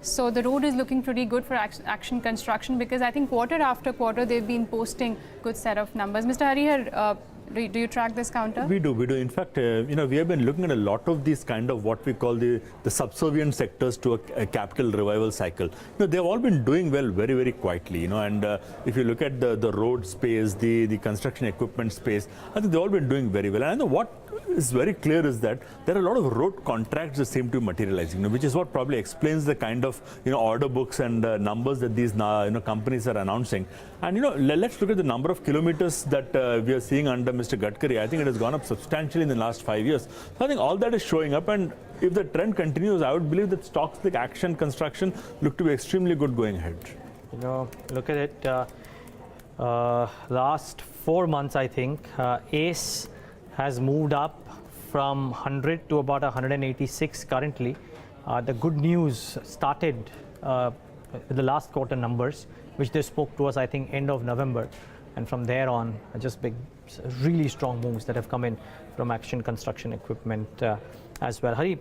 So the road is looking pretty good for Action Construction, because I think quarter after quarter they've been posting good set of numbers. Mr. Harihar, do you track this counter? We do. In fact, we have been looking at a lot of these kind of what we call the subservient sectors to a capital revival cycle. They've all been doing well very, very quietly. And if you look at the road space, the construction equipment space, I think they've all been doing very well. And I know what is very clear is that there are a lot of road contracts that seem to be materializing, which is what probably explains the kind of order books and numbers that these companies are announcing. And let's look at the number of kilometers that we are seeing under Mr. Gadkari. I think it has gone up substantially in the last 5 years. So I think all that is showing up, and if the trend continues, I would believe that stocks like Action Construction look to be extremely good going ahead. Look at it. Last 4 months, I think ACE has moved up from 100 to about 186 currently. The good news started with the last quarter numbers, which they spoke to us, I think, end of November. And from there on, just big, really strong moves that have come in from Action Construction Equipment as well. Hari,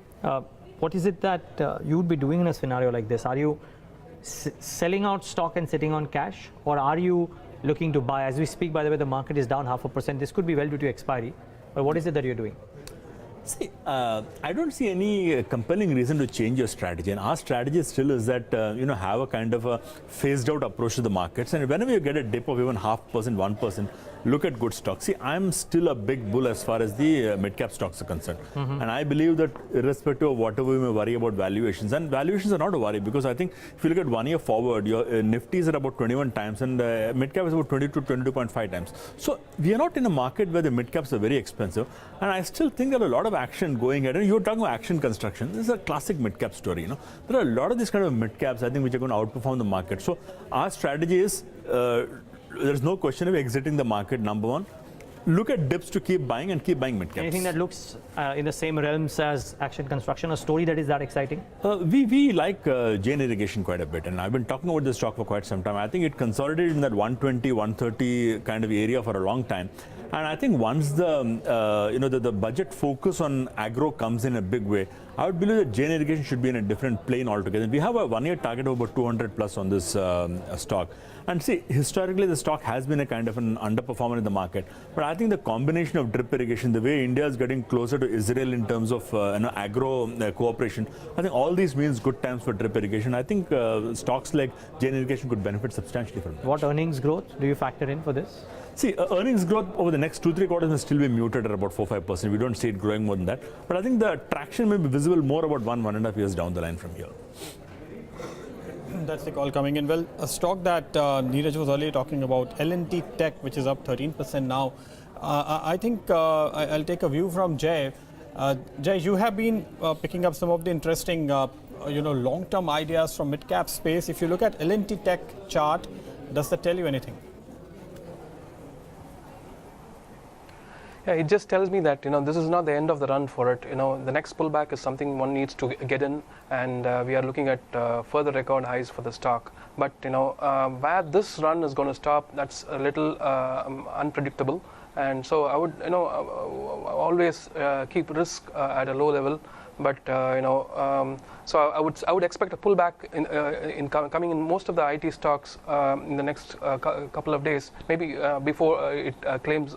what is it that you would be doing in a scenario like this? Are you selling out stock and sitting on cash, or are you looking to buy? As we speak, by the way, the market is down 0.5%. This could be well due to expiry. But what is it that you're doing? See, I don't see any compelling reason to change your strategy. And our strategy still is that, have a kind of a phased out approach to the markets. And whenever you get a dip of even 0.5%, 1%, look at good stocks. See, I'm still a big bull as far as the mid-cap stocks are concerned. And I believe that irrespective of whatever we may worry about valuations, and valuations are not a worry, because I think if you look at 1 year forward, your Nifty is at about 21 times and mid-cap is about 22, 22.5 times. So we are not in a market where the mid-caps are very expensive. And I still think there are a lot of action going ahead. And you're talking about Action Construction. This is a classic mid-cap story. There are a lot of these kind of mid-caps, I think, which are going to outperform the market. So our strategy is, there's no question of exiting the market, number one. look at dips to keep buying and keep buying mid-caps. Anything that looks in the same realms as Action Construction, a story that is that exciting? We like Jain Irrigation quite a bit, and I've been talking about this stock for quite some time. I think it consolidated in that 120, 130 kind of area for a long time. And I think once the budget focus on agro comes in a big way, I would believe that Jain Irrigation should be in a different plane altogether. We have a one-year target of about 200 plus on this stock. And see, historically the stock has been a kind of an underperformer in the market. But I think the combination of drip irrigation, the way India is getting closer to Israel in terms of agro cooperation, I think all these means good times for drip irrigation. I think stocks like Jain Irrigation could benefit substantially from it. What earnings growth do you factor in for this? See, earnings growth over the next 2-3 quarters will still be muted at about 4-5%. We don't see it growing more than that. But I think the traction may be visible more about 1.5 years down the line from here. That's the call coming in. Well, a stock that Neeraj was earlier talking about, L&T Tech, which is up 13% now. I think I'll take a view from Jay. Jay, you have been picking up some of the interesting, long-term ideas from mid-cap space. If you look at L&T Tech chart, does that tell you anything? Yeah, it just tells me that this is not the end of the run for it. The next pullback is something one needs to get in, and we are looking at further record highs for the stock. But where this run is going to stop, that's a little unpredictable. And so I would always keep risk at a low level. But so I would expect a pullback coming in most of the IT stocks in the next couple of days, maybe before it climbs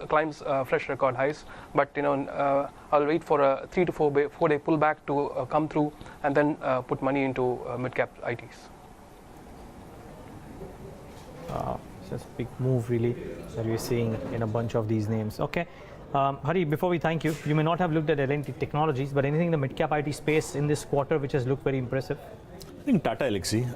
fresh record highs. But I'll wait for a 3 to 4 day pullback to come through, and then put money into mid-cap ITs. It's just a big move really that we're seeing in a bunch of these names. Okay. Hari, before we thank you, you may not have looked at L&T Technologies, but anything in the mid-cap IT space in this quarter which has looked very impressive? I think Tata Elxsi.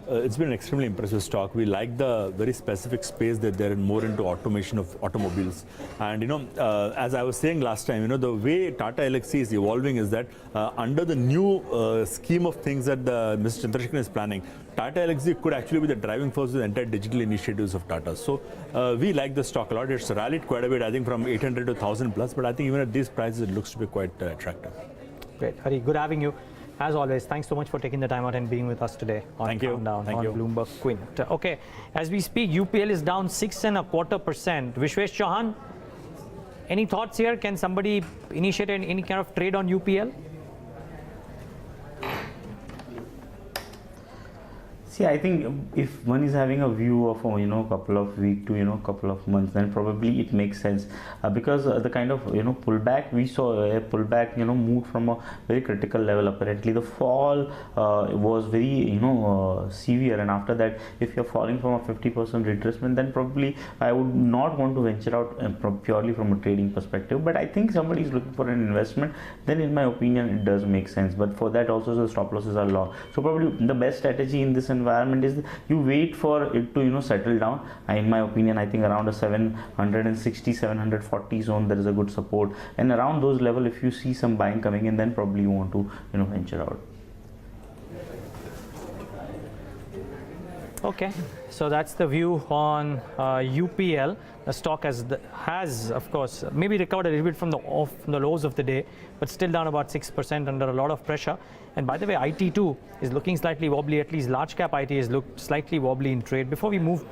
It's been an extremely impressive stock. We like the very specific space that they're in, more into automation of automobiles. And as I was saying last time, the way Tata Elxsi is evolving is that under the new scheme of things that Mr. Chandrasekharan is planning, Tata Elxsi could actually be the driving force of the entire digital initiatives of Tata. So we like the stock a lot. It's rallied quite a bit, I think from 800 to 1000 plus, but I think even at these prices it looks to be quite attractive. Great. Hari, good having you. As always, thanks so much for taking the time out and being with us today on Countdown on Bloomberg Quint. Okay, as we speak, UPL is down 6.25%. Vishvesh, Chauhan, any thoughts here? Can somebody initiate any kind of trade on UPL? See, I think if one is having a view of couple of weeks to couple of months, then probably it makes sense because the kind of pullback we saw, a pullback moved from a very critical level. Apparently, the fall was very severe, and after that, if you're falling from a 50% retracement, then probably I would not want to venture out purely from a trading perspective. But I think somebody is looking for an investment, then in my opinion, it does make sense. But for that, also the stop losses are long. So probably the best strategy in this environment is you wait for it to settle down. In my opinion, I think around a 760 740 zone there is a good support, and around those level if you see some buying coming in, then probably you want to venture out. Okay, so that's the view on UPL. The stock has of course maybe recovered a little bit from the lows of the day, but still down about 6% under a lot of pressure. And by the way, IT too is looking slightly wobbly. At least large cap IT has looked slightly wobbly in trade. Before we move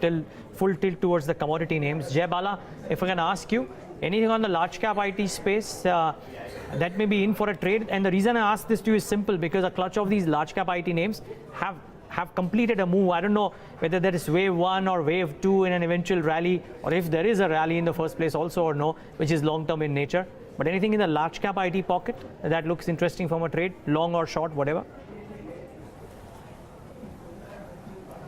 full tilt towards the commodity names, Jay, Bala, if I can ask you anything on the large cap IT space that may be in for a trade. And the reason I ask this to you is simple, because a clutch of these large cap IT names have completed a move. I don't know whether there is wave 1 or wave 2 in an eventual rally, or if there is a rally in the first place also or no, which is long term in nature. But anything in the large cap IT pocket that looks interesting from a trade, long or short, whatever?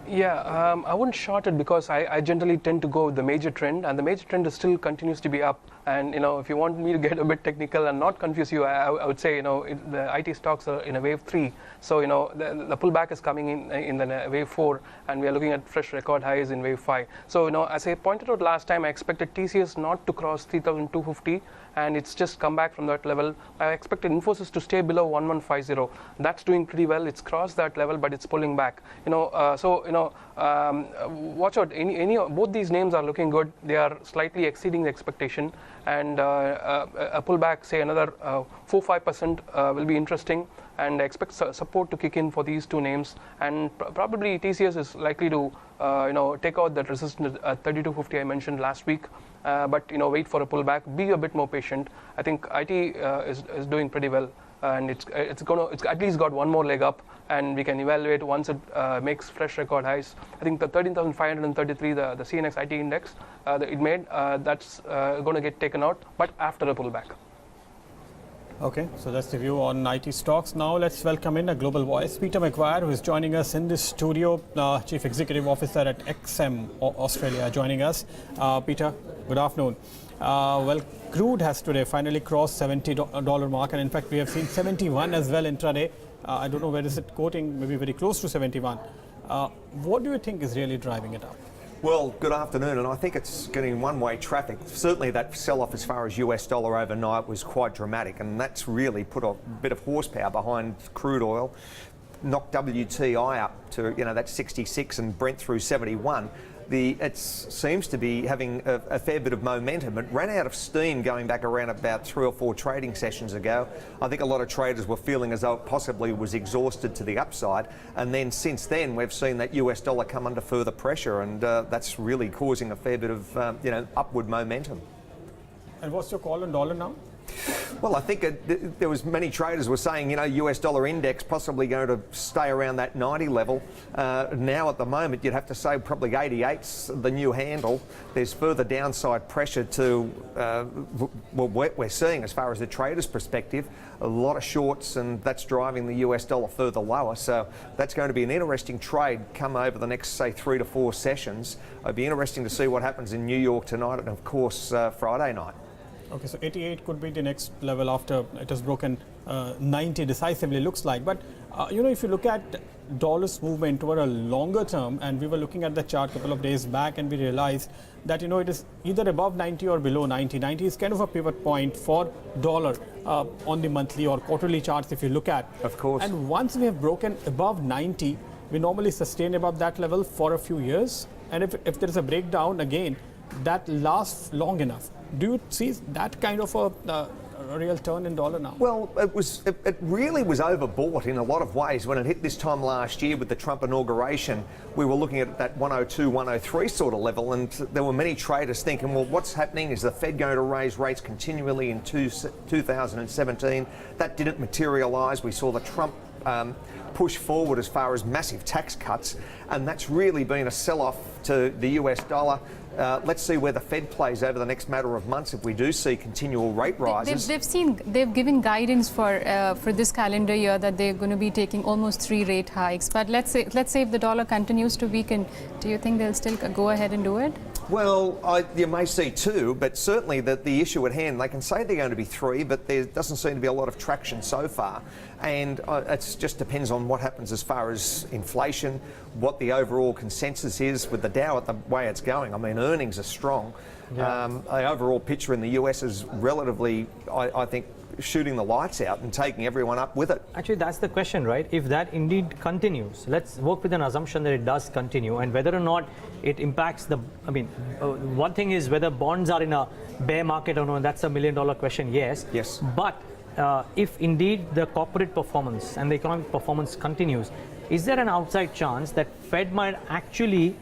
Yeah, I wouldn't short it because I generally tend to go with the major trend, and the major trend still continues to be up. And if you want me to get a bit technical and not confuse you, I would say the IT stocks are in a wave 3. So the pullback is coming in the wave 4, and we are looking at fresh record highs in wave 5. So as I pointed out last time, I expected TCS not to cross 3,250, and it's just come back from that level. I expected Infosys to stay below 1150. That's doing pretty well. It's crossed that level, but it's pulling back. So watch out. Both these names are looking good. They are slightly exceeding the expectation, and a pullback, say another 4-5%, will be interesting. And I expect support to kick in for these two names, and probably TCS is likely to take out that resistance at 3250 I mentioned last week. But wait for a pullback. Be a bit more patient. I think IT is doing pretty well, and it's at least got one more leg up, and we can evaluate once it makes fresh record highs. I think the 13,533, the CNX IT index that it made, that's going to get taken out, but after a pullback. Okay, so that's the view on IT stocks. Now let's welcome in a global voice, Peter McGuire, who is joining us in this studio, Chief Executive Officer at XM Australia, joining us. Peter, good afternoon. Well, crude has today finally crossed $70 mark, and in fact we have seen 71 as well intraday. I don't know where is it quoting, maybe very close to 71. What do you think is really driving it up? Well, good afternoon, and I think it's getting one-way traffic. Certainly that sell-off as far as US dollar overnight was quite dramatic, and that's really put a bit of horsepower behind crude oil, knocked WTI up to, that's 66 and Brent through 71. It seems to be having a fair bit of momentum. It ran out of steam going back around about 3 or 4 trading sessions ago. I think a lot of traders were feeling as though it possibly was exhausted to the upside, and then since then we've seen that US dollar come under further pressure, and that's really causing a fair bit of upward momentum. And what's your call on dollar now? Well, I think there was many traders were saying, US dollar index possibly going to stay around that 90 level. Now at the moment, you'd have to say probably 88's the new handle. There's further downside pressure to what we're seeing as far as the traders' perspective. A lot of shorts, and that's driving the US dollar further lower. So that's going to be an interesting trade come over the next, say, 3 to 4 sessions. It'd be interesting to see what happens in New York tonight and, of course, Friday night. Okay, so 88 could be the next level after it has broken 90 decisively, looks like. But, if you look at dollar's movement over a longer term, and we were looking at the chart a couple of days back, and we realized that, it is either above 90 or below 90. 90 is kind of a pivot point for dollar on the monthly or quarterly charts if you look at. Of course. And once we have broken above 90, we normally sustain above that level for a few years. And if there is a breakdown again, that lasts long enough. Do you see that kind of a real turn in dollar now? Well, it really was overbought in a lot of ways. When it hit this time last year with the Trump inauguration, we were looking at that 102, 103 sort of level, and there were many traders thinking, well, what's happening? Is the Fed going to raise rates continually in 2017? That didn't materialise. We saw the Trump push forward as far as massive tax cuts, and that's really been a sell-off to the US dollar. Let's see where the Fed plays over the next matter of months if we do see continual rate rises. They've given guidance for this calendar year that they're going to be taking almost 3 rate hikes. But let's say if the dollar continues to weaken, do you think they'll still go ahead and do it? Well, you may see 2, but certainly the issue at hand, they can say they're going to be 3, but there doesn't seem to be a lot of traction so far. And it just depends on what happens as far as inflation, what the overall consensus is with the Dow at the way it's going. I mean, earnings are strong. Yeah. The overall picture in the US is relatively, I think, shooting the lights out and taking everyone up with it. Actually, that's the question, right? If that indeed continues, let's work with an assumption that it does continue, and whether or not it impacts one thing is whether bonds are in a bear market or not. That's $1 million question, yes. Yes. But if indeed the corporate performance and the economic performance continues, is there an outside chance that Fed might actually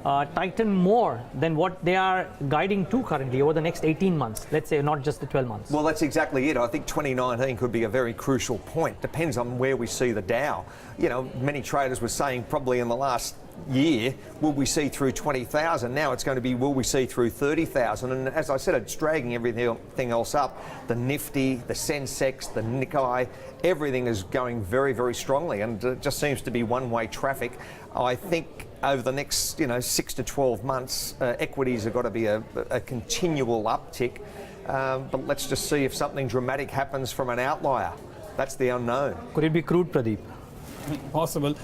tighten more than what they are guiding to currently over the next 18 months, let's say, not just the 12 months? Well, that's exactly it. I think 2019 could be a very crucial point. Depends on where we see the Dow. Many traders were saying probably in the last year, will we see through 20,000? Now it's going to be, will we see through 30,000? And as I said, it's dragging everything else up. The Nifty, the Sensex, the Nikkei, everything is going very, very strongly, and it just seems to be one-way traffic. I think over the next 6 to 12 months, equities have got to be a continual uptick. But let's just see if something dramatic happens from an outlier. That's the unknown. Could it be crude, Pradeep? Possible.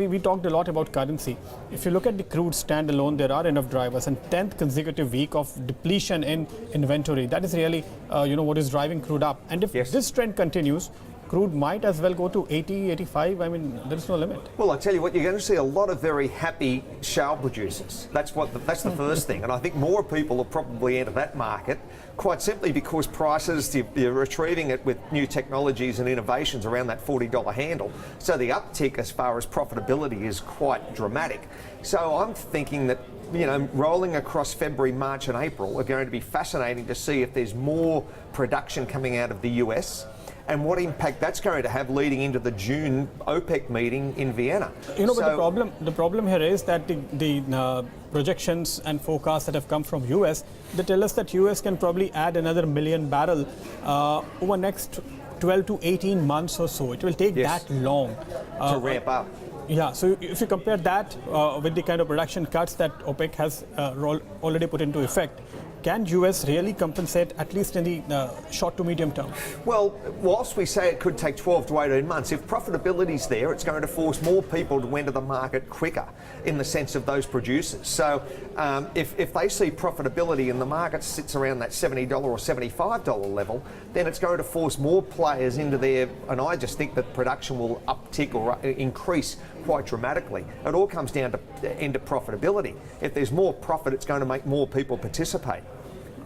We talked a lot about currency. If you look at the crude standalone, there are enough drivers, and 10th consecutive week of depletion in inventory. That is really, what is driving crude up. And if this trend continues, crude might as well go to 80, 85. I mean, there is no limit. Well, I tell you what, you're going to see a lot of very happy shale producers. That's the first thing, and I think more people will probably enter that market, quite simply because prices, you're retrieving it with new technologies and innovations around that $40 handle. So the uptick as far as profitability is quite dramatic. So I'm thinking that, you know, rolling across February, March and April are going to be fascinating to see if there's more production coming out of the US and what impact that's going to have leading into the June OPEC meeting in Vienna. You know, but the problem here is that the projections and forecasts that have come from US, they tell us that US can probably add another 1 million barrel over next 12 to 18 months or so. It will take that long to ramp up. Yeah, so if you compare that with the kind of production cuts that OPEC has already put into effect, can US really compensate, at least in the short to medium term? Well, whilst we say it could take 12 to 18 months, if profitability's there, it's going to force more people to enter the market quicker in the sense of those producers. So if they see profitability and the market sits around that $70 or $75 level, then it's going to force more players into there, and I just think that production will uptick or increase quite dramatically. It all comes down to end of profitability. If there's more profit, it's going to make more people participate.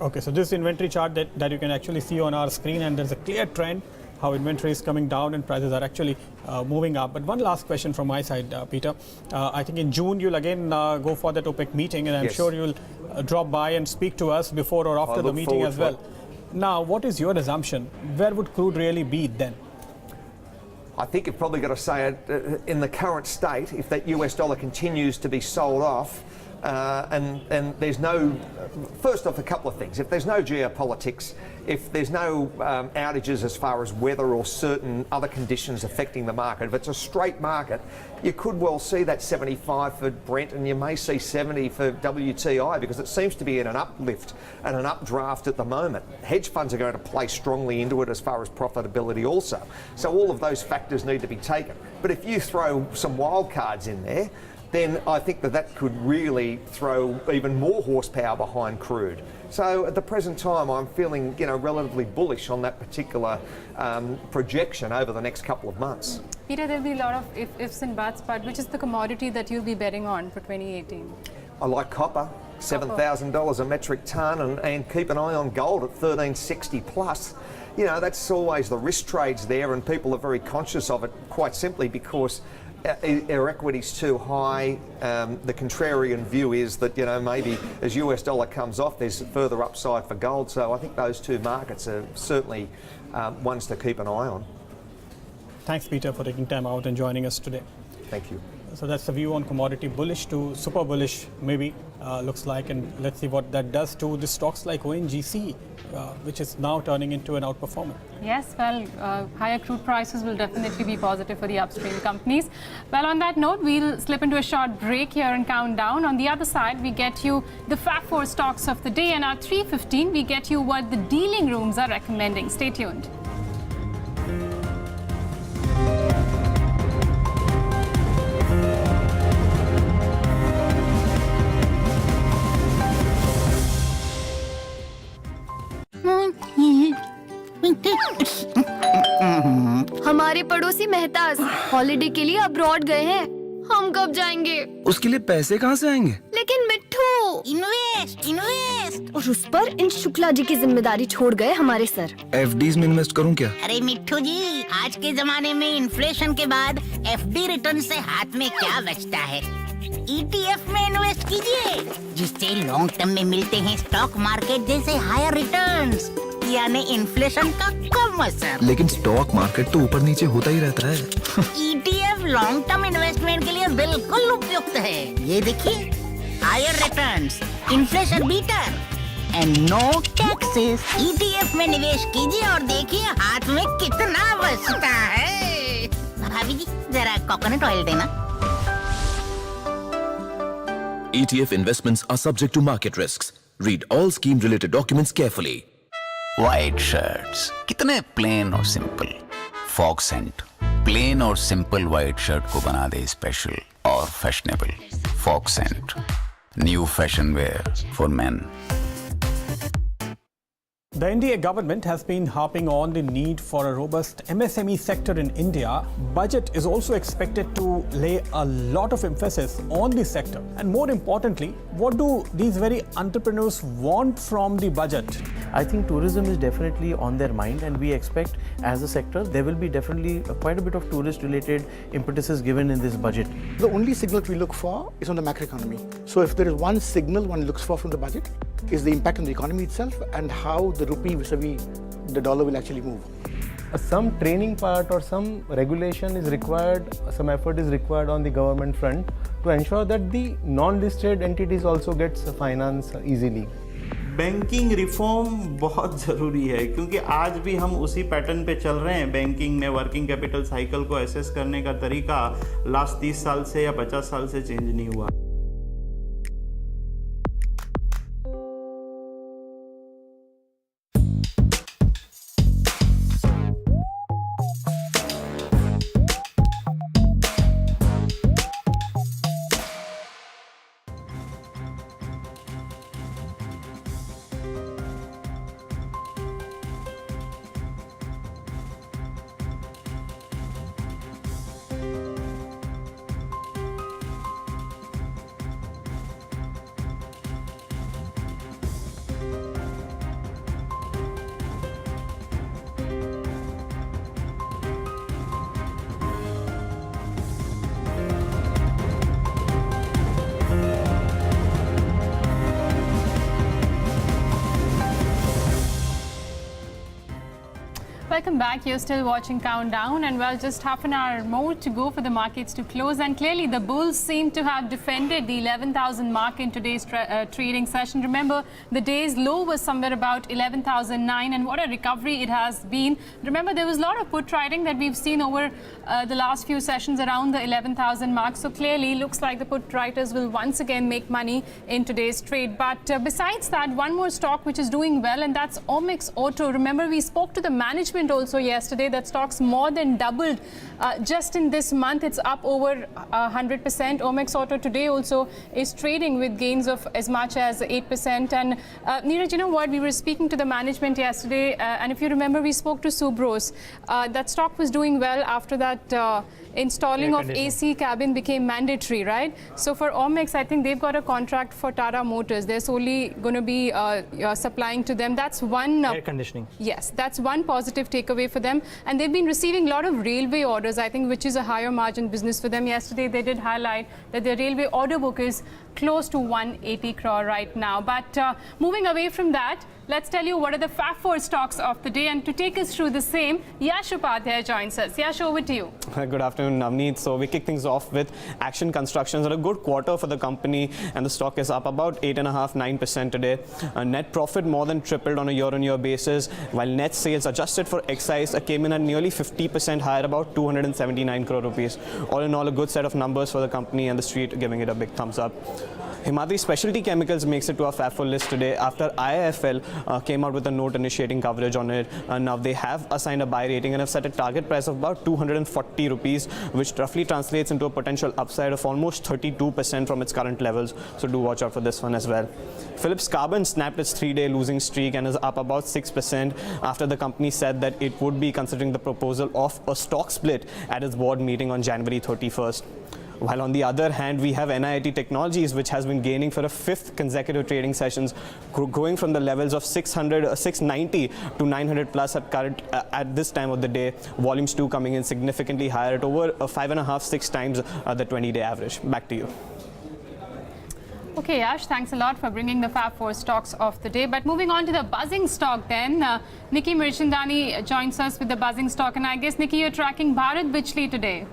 Okay, so this inventory chart that you can actually see on our screen, and there's a clear trend how inventory is coming down and prices are actually moving up. But one last question from my side, Peter. I think in June you'll again go for that OPEC meeting, and I'm sure you'll drop by and speak to us before or after the meeting as well. Now, what is your assumption? Where would crude really be then? I think you've probably got to say it in the current state, if that US dollar continues to be sold off, and there's no, first off, a couple of things. If there's no geopolitics, if there's no outages as far as weather or certain other conditions affecting the market, if it's a straight market, you could well see that 75 for Brent, and you may see 70 for WTI, because it seems to be in an uplift and an updraft at the moment. Hedge funds are going to play strongly into it as far as profitability also. So all of those factors need to be taken. But if you throw some wild cards in there, then I think that could really throw even more horsepower behind crude. So at the present time, I'm feeling, you know, relatively bullish on that particular projection over the next couple of months. Peter, there'll be a lot of ifs and buts, but which is the commodity that you'll be betting on for 2018? I like copper, $7,000 a metric tonne, and keep an eye on gold at 1360 plus. You know, that's always the risk trades there, and people are very conscious of it, quite simply because our equity's too high. The contrarian view is that, you know, maybe as US dollar comes off, there's further upside for gold. So I think those two markets are certainly ones to keep an eye on. Thanks, Peter, for taking time out and joining us today. Thank you. So that's the view on commodity, bullish to super bullish, maybe, looks like, and let's see what that does to the stocks like ONGC, which is now turning into an outperformer. Yes, well, higher crude prices will definitely be positive for the upstream companies. Well, on that note, we'll slip into a short break here and count down. On the other side, we get you the Fab 4 stocks of the day, and at 3:15, we get you what the dealing rooms are recommending. Stay tuned. हमारे पड़ोसी Mehta's holiday के लिए abroad गए हैं। हम कब जाएंगे? उसके लिए पैसे कहाँ से आएंगे? लेकिन मिट्ठू, इन्वेस्ट और उस पर इन शुक्ला जी की जिम्मेदारी छोड़ गए हमारे सर। एफडीज में इन्वेस्ट करूँ क्या? अरे मिट्ठू जी, आज के जमाने में इन्फ्लेशन के बाद एफडी रिटर्न से हाथ में क्या बचता है? ईटीएफ में इन्वेस्ट कीजिए, जिससे लॉन्ग टर्म में मिलते हैं स्टॉक मार्केट जैसे हायर रिटर्न्स, यानी इन्फ्लेशन का कम असर। लेकिन स्टॉक मार्केट तो ऊपर नीचे होता ही रहता है। ईटीएफ लॉन्ग टर्म इन्वेस्टमेंट के लिए बिल्कुल उपयुक्त है। ये देखिए, higher returns, inflation beater and no taxes. ETF में निवेश कीजिए और देखिए हाथ में कितना बचता है। भाभी जी, जरा कोकोनट ऑयल देना। ETF investments are subject to market risks. Read all scheme-related documents carefully. White shirts, कितने plain और simple. Fog scent, plain और simple white shirt को बना दे special और fashionable. Fog scent, new fashion wear for men. The NDA government has been harping on the need for a robust MSME sector in India. Budget is also expected to lay a lot of emphasis on the sector. And more importantly, what do these very entrepreneurs want from the budget? I think tourism is definitely on their mind, and we expect as a sector there will be definitely quite a bit of tourist related impetuses given in this budget. The only signal we look for is on the macroeconomy. So if there is one signal one looks for from the budget, is the impact on the economy itself and how the rupee vis-a-vis the dollar will actually move. Some training part or some regulation is required, some effort is required on the government front to ensure that the non-listed entities also gets finance easily. Banking reform बहुत ज़रूरी है क्योंकि आज भी हम उसी pattern पे चल रहे हैं। बैंकिंग में वर्किंग कैपिटल साइकिल को एसेस करने का तरीका लास्ट 30 साल से या 50 साल से चेंज नहीं हुआ। Welcome back. You're still watching Countdown, and well, just half an hour more to go for the markets to close. And clearly, the bulls seem to have defended the 11,000 mark in today's trading session. Remember, the day's low was somewhere about 11,009, and what a recovery it has been. Remember, there was a lot of put trading that we've seen over the last few sessions around the 11,000 mark. So clearly, looks like the put writers will once again make money in today's trade. But besides that, one more stock which is doing well, and that's Omix Auto. Remember, we spoke to the management also yesterday that stocks more than doubled just in this month. It's up over 100%. Omix Auto today also is trading with gains of as much as 8%. And Neeraj, you know what? We were speaking to the management yesterday, and if you remember, we spoke to Subros. That stock was doing well after that. Installing of AC cabin became mandatory, right? So for Omix, I think they've got a contract for Tata Motors. They're solely going to be supplying to them. That's one air conditioning. Yes, that's one positive takeaway for them. And they've been receiving a lot of railway orders, I think, which is a higher margin business for them. Yesterday, they did highlight that their railway order book is close to 180 crore right now. But moving away from that, let's tell you what are the Fab 4 stocks of the day. And to take us through the same, Yash Upadhyay joins us. Yash, over to you. Good afternoon, Navneet. So we kick things off with Action Constructions. A good quarter for the company, and the stock is up about 8.5–9% today. Net profit more than tripled on a year-on-year basis, while net sales adjusted for excise came in at nearly 50% higher, about 279 crore rupees. All in all, a good set of numbers for the company, and the street giving it a big thumbs up. Himadri Specialty Chemicals makes it to our Fab 4 list today after IIFL came out with a note initiating coverage on it. Now they have assigned a buy rating and have set a target price of about 240 rupees, which roughly translates into a potential upside of almost 32% from its current levels. So do watch out for this one as well. Phillips Carbon snapped its 3-day losing streak and is up about 6% after the company said that it would be considering the proposal of a stock split at its board meeting on January 31st. While on the other hand, we have NIIT Technologies, which has been gaining for a 5th consecutive trading sessions, going from the levels of 690 to 900 plus at this time of the day. Volumes too coming in significantly higher at over 5.5–6 times the 20-day average. Back to you. Okay, Yash, thanks a lot for bringing the Fab 4 stocks of the day. But moving on to the buzzing stock then, Nikki Mirchandani joins us with the buzzing stock. And I guess, Nikki, you're tracking Bharat Bijlee today.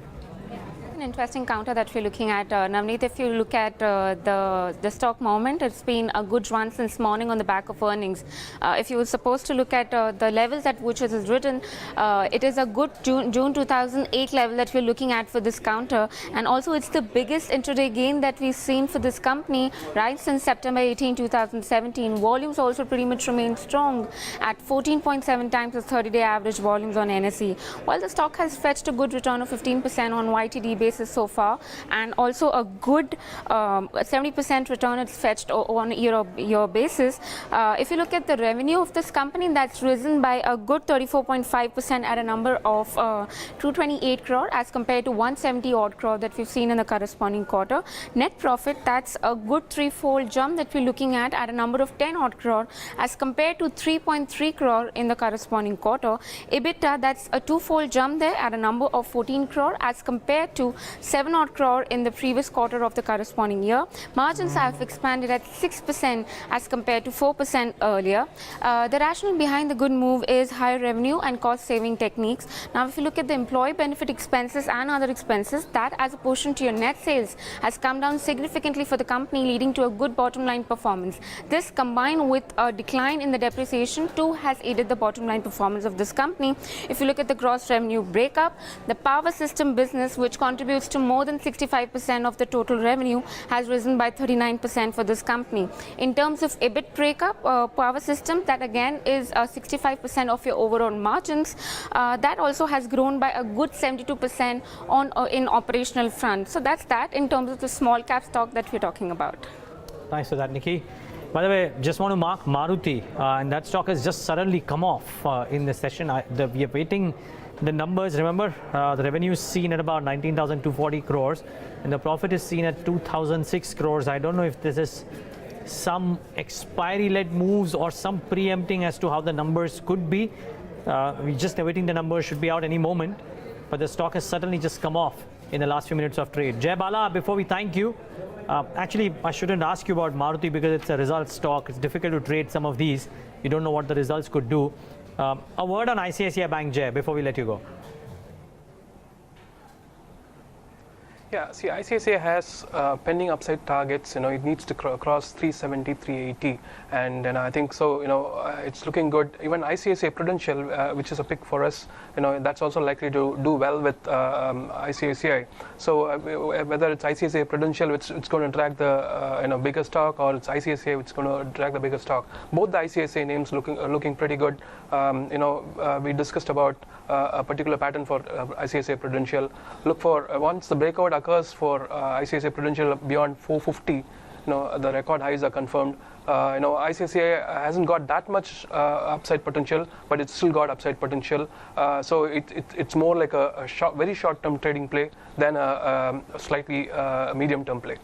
Interesting counter that we're looking at. Navneet, if you look at the stock moment, it's been a good run since morning on the back of earnings. If you were supposed to look at the levels at which it is written, it is a good June 2008 level that we're looking at for this counter. And also it's the biggest intraday gain that we've seen for this company right since September 18, 2017. Volumes also pretty much remain strong at 14.7 times the 30-day average volumes on NSE. While the stock has fetched a good return of 15% on YTD basis, basis so far, and also a good 70% return it's fetched on a year-over-year basis. If you look at the revenue of this company, that's risen by a good 34.5% at a number of 228 crore as compared to 170 odd crore that we've seen in the corresponding quarter. Net profit, that's a good threefold jump that we're looking at a number of 10 odd crore as compared to 3.3 crore in the corresponding quarter. EBITDA, that's a twofold jump there at a number of 14 crore as compared to 7 odd crore in the previous quarter of the corresponding year. Margins have expanded at 6% as compared to 4% earlier. The rationale behind the good move is higher revenue and cost saving techniques. Now if you look at the employee benefit expenses and other expenses, that as a portion to your net sales has come down significantly for the company, leading to a good bottom line performance. This combined with a decline in the depreciation too has aided the bottom line performance of this company. If you look at the gross revenue breakup, the power system business, which contributes to more than 65% of the total revenue, has risen by 39% for this company. In terms of EBIT breakup, power system, that again is 65% of your overall margins. That also has grown by a good 72% on in operational front. So that's that in terms of the small cap stock that we're talking about. Thanks for that, Nikki. By the way, just want to mark Maruti, and that stock has just suddenly come off in the session. We are waiting the numbers. Remember, the revenue is seen at about 19,240 crores, and the profit is seen at 2,006 crores. I don't know if this is some expiry-led moves or some preempting as to how the numbers could be. We're just awaiting the numbers, should be out any moment, but the stock has suddenly just come off in the last few minutes of trade. Jai Bala, before we thank you, actually I shouldn't ask you about Maruti because it's a results stock. It's difficult to trade some of these. You don't know what the results could do. A word on ICICI Bank, Jai, before we let you go. Yeah, see, ICICI has pending upside targets. It needs to cross 370, 380, and I think so. It's looking good. Even ICICI Prudential, which is a pick for us, that's also likely to do well with ICICI. So whether it's ICICI Prudential, which it's going to drag the bigger stock, or it's ICICI which is going to drag the bigger stock, both the ICICI names looking pretty good. We discussed about a particular pattern for ICICI Prudential. Look for once the breakout occurs for ICICI Prudential beyond 450, the record highs are confirmed. ICICI hasn't got that much upside potential, but it's still got upside potential. So it's more like a very short-term trading play than a slightly medium-term play.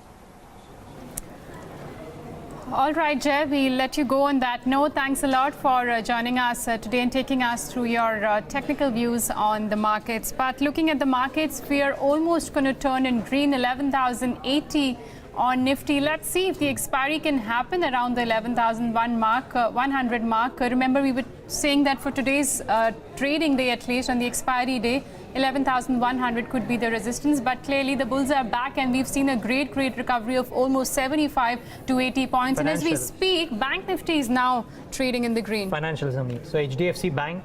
All right, Jay, we'll let you go on that note. Thanks a lot for joining us today and taking us through your technical views on the markets. But looking at the markets, we are almost going to turn in green, 11,080 on Nifty. Let's see if the expiry can happen around the 11,001 mark, 100 mark. Remember, we were saying that for today's trading day, at least on the expiry day, 11,100 could be the resistance, but clearly the bulls are back and we've seen a great recovery of almost 75 to 80 points. And as we speak, Bank Nifty is now trading in the green. Financials only. So HDFC Bank,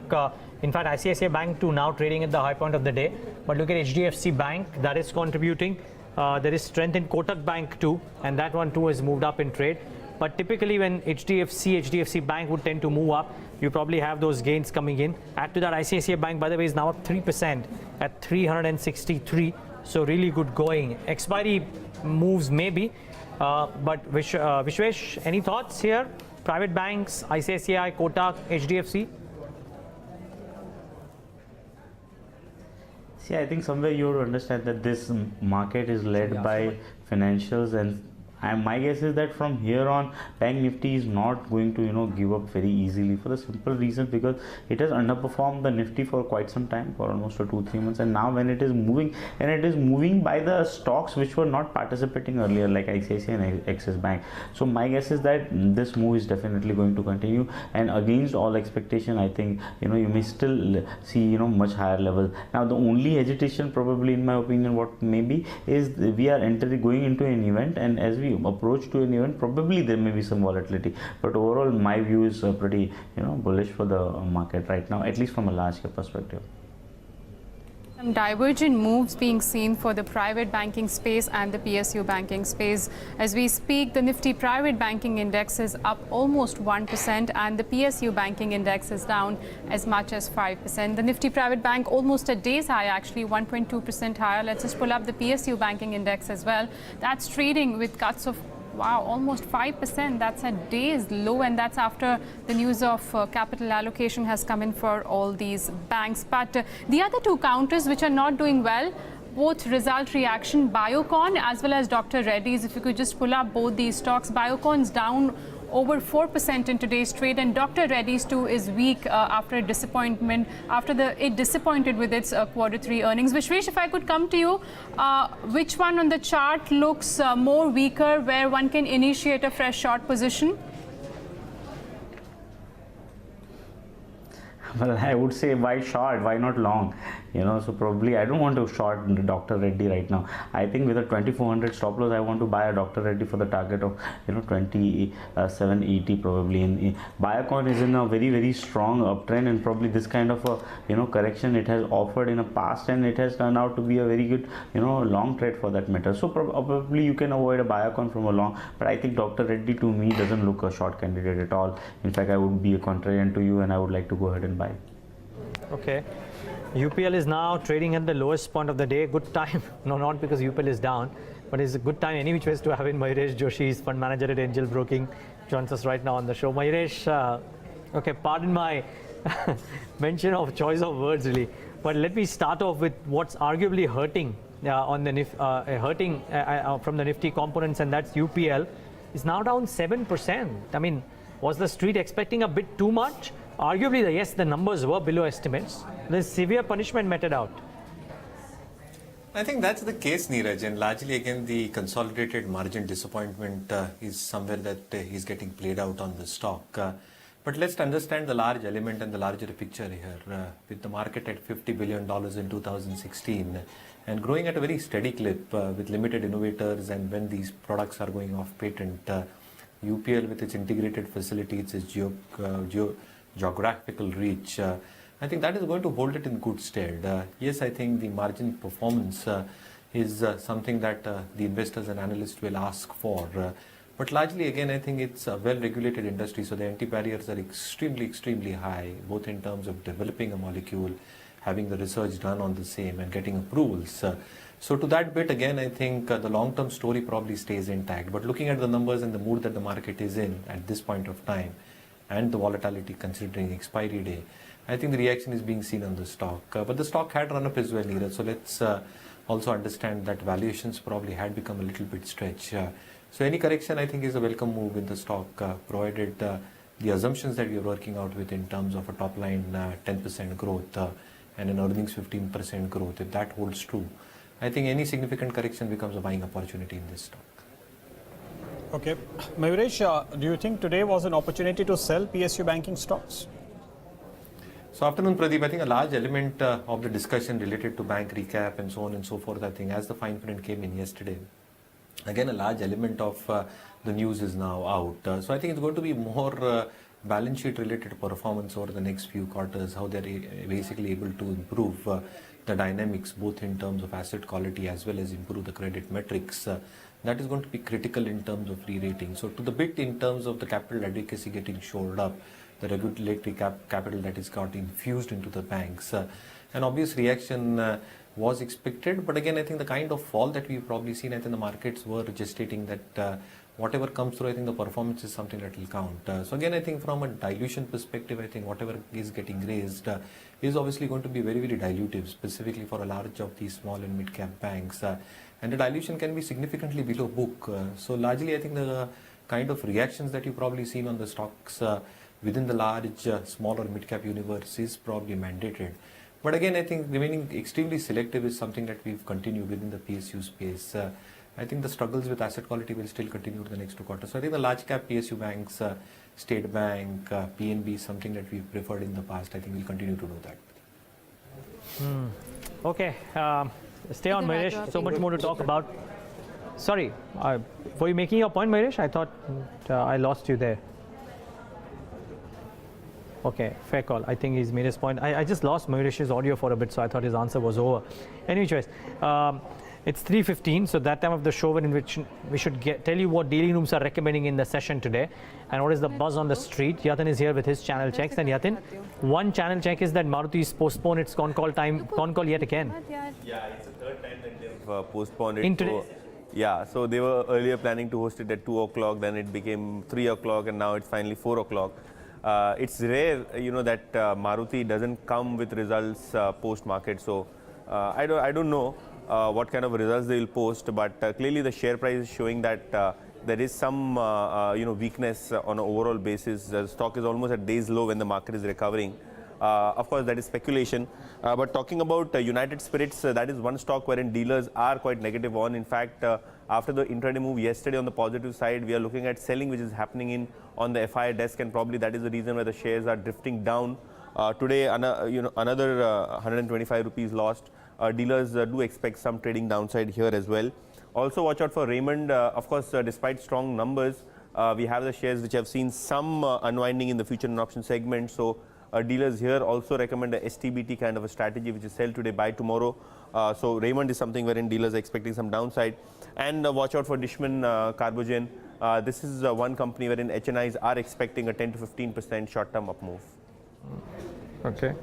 in fact ICICI Bank too now trading at the high point of the day. But look at HDFC Bank, that is contributing. There is strength in Kotak Bank too, and that one too has moved up in trade. But typically when HDFC Bank would tend to move up, you probably have those gains coming in. Add to that, ICICI Bank, by the way, is now up 3% at 363. So really good going. Expiry moves maybe, but Vishvesh, any thoughts here? Private banks, ICICI, Kotak, HDFC? See, I think somewhere you have to understand that this market is led by financials, and my guess is that from here on, Bank Nifty is not going to give up very easily, for the simple reason because it has underperformed the Nifty for quite some time, for almost 2-3 months, and now when it is moving, and it is moving by the stocks which were not participating earlier, like ICICI and Axis Bank. So my guess is that this move is definitely going to continue, and against all expectation, I think you may still see much higher levels. Now the only hesitation, probably in my opinion, what maybe is we are going into an event, and as we approach to an event, probably there may be some volatility, but overall my view is pretty bullish for the market right now, at least from a large cap perspective. Some divergent moves being seen for the private banking space and the PSU banking space. As we speak, the Nifty Private Banking Index is up almost 1% and the PSU banking index is down as much as 5%. The Nifty Private Bank almost a day's high, actually 1.2% higher. Let's just pull up the PSU banking index as well. That's trading with cuts of almost 5%. That's a day's low, and that's after the news of capital allocation has come in for all these banks. But the other two counters which are not doing well, both result reaction, Biocon as well as Dr. Reddy's. If you could just pull up both these stocks, Biocon's down over 4% in today's trade, and Dr. Reddy's too is weak after a disappointment, it disappointed with its Q3 earnings. Vishvesh, if I could come to you, which one on the chart looks more weaker, where one can initiate a fresh short position? Well, I would say why short, why not long? So probably I don't want to short Dr. Reddy right now. I think with a 2400 stop loss, I want to buy a Dr. Reddy for the target of 2780 probably. Biocon is in a very, very strong uptrend, and probably this kind of a correction it has offered in the past, and it has turned out to be a very good long trade for that matter. So probably you can avoid a Biocon from a long, but I think Dr. Reddy to me doesn't look a short candidate at all. In fact, I would be a contrarian to you, and I would like to go ahead and buy. Okay. UPL is now trading at the lowest point of the day. Good time. No, not because UPL is down, but it's a good time any which ways to have in Mayuresh Joshi, fund manager at Angel Broking, joins us right now on the show. Mayuresh, okay, pardon my mention of choice of words really, but let me start off with what's arguably hurting on the from the Nifty components, and that's UPL is now down 7%. I mean, was the street expecting a bit too much? Arguably, yes, the numbers were below estimates. There's severe punishment meted out. I think that's the case, Neeraj, and largely again the consolidated margin disappointment is somewhere that is getting played out on the stock. But let's understand the large element and the larger picture here. With the market at $50 billion in 2016 and growing at a very steady clip with limited innovators, and when these products are going off patent, UPL with its integrated facilities, its geographical reach, I think that is going to hold it in good stead. Yes, I think the margin performance is something that the investors and analysts will ask for. But largely, again, I think it's a well-regulated industry, so the entry barriers are extremely, extremely high, both in terms of developing a molecule, having the research done on the same, and getting approvals. So to that bit, again, I think the long-term story probably stays intact. But looking at the numbers and the mood that the market is in at this point of time, and the volatility considering expiry day, I think the reaction is being seen on the stock. But the stock had run up as well, Neeraj. So let's also understand that valuations probably had become a little bit stretched. So any correction, I think, is a welcome move in the stock, provided the assumptions that we are working out with in terms of a top line 10% growth and an earnings 15% growth. If that holds true, I think any significant correction becomes a buying opportunity in this stock. Okay. Mayuresh, do you think today was an opportunity to sell PSU banking stocks? So afternoon, Pradeep, I think a large element of the discussion related to bank recap and so on and so forth, I think as the fine print came in yesterday, again a large element of the news is now out. So I think it's going to be more balance sheet related performance over the next few quarters, how they're basically able to improve the dynamics both in terms of asset quality as well as improve the credit metrics. That is going to be critical in terms of re-rating. So to the bit in terms of the capital adequacy getting shored up, the regulatory capital that is got infused into the banks, an obvious reaction was expected. But again, I think the kind of fall that we've probably seen, I think the markets were gestating that whatever comes through, I think the performance is something that will count. So again, I think from a dilution perspective, I think whatever is getting raised is obviously going to be very, very dilutive, specifically for a large of these small and mid-cap banks. And the dilution can be significantly below book. So largely, I think the kind of reactions that you've probably seen on the stocks within the large, small or mid-cap universe is probably mandated. But again, I think remaining extremely selective is something that we've continued within the PSU space. I think the struggles with asset quality will still continue to the next 2 quarters. So I think the large cap PSU banks, State Bank, PNB, something that we've preferred in the past, I think we'll continue to do that. Okay. Stay on, Mayuresh. So much more to talk about. Sorry, were you making your point, Mayuresh? I thought I lost you there. Okay, fair call. I think he's made his point. I just lost Mayuresh's audio for a bit, so I thought his answer was over. Anyways, it's 3:15, so that time of the show in which we should tell you what dealing rooms are recommending in the session today and what is the buzz on the street. Yatin is here with his channel checks. And Yatin, one channel check is that Maruti's postponed its con call yet again. Yeah, it's the third time that they've postponed it. In today. Yeah, so they were earlier planning to host it at 2 o'clock, then it became 3 o'clock, and now it's finally 4 o'clock. It's rare, that Maruti doesn't come with results post-market. So I don't know what kind of results they will post, but clearly the share price is showing that there is some weakness on an overall basis. The stock is almost at days low when the market is recovering. Of course, that is speculation. But talking about United Spirits, that is one stock wherein dealers are quite negative on. In fact, after the intraday move yesterday on the positive side, we are looking at selling which is happening on the FI desk, and probably that is the reason why the shares are drifting down. Today, another 125 rupees lost. Dealers do expect some trading downside here as well. Also, watch out for Raymond. Of course, despite strong numbers, we have the shares which have seen some unwinding in the future and option segment. So dealers here also recommend a STBT kind of a strategy, which is sell today, buy tomorrow. So Raymond is something wherein dealers are expecting some downside. And watch out for Dishman Carbogen. This is one company wherein HNIs are expecting a 10 to 15% short-term up move. Okay.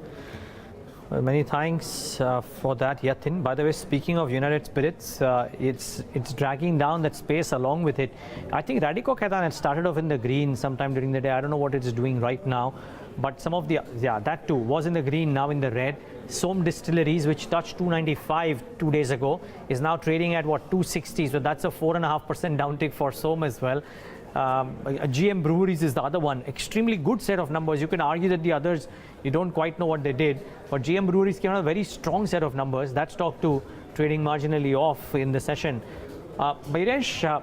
Well, many thanks for that, Yatin. By the way, speaking of United Spirits, it's dragging down that space along with it. I think Radico Khaitan had started off in the green sometime during the day. I don't know what it's doing right now, but some of the, that too was in the green, now in the red. Som Distilleries, which touched 295 2 days ago, is now trading at what, 260. So that's a 4.5% downtick for Som as well. GM Breweries is the other one. Extremely good set of numbers. You can argue that the others, you don't quite know what they did, but GM Breweries came out a very strong set of numbers. That stock too trading marginally off in the session. Mayuresh,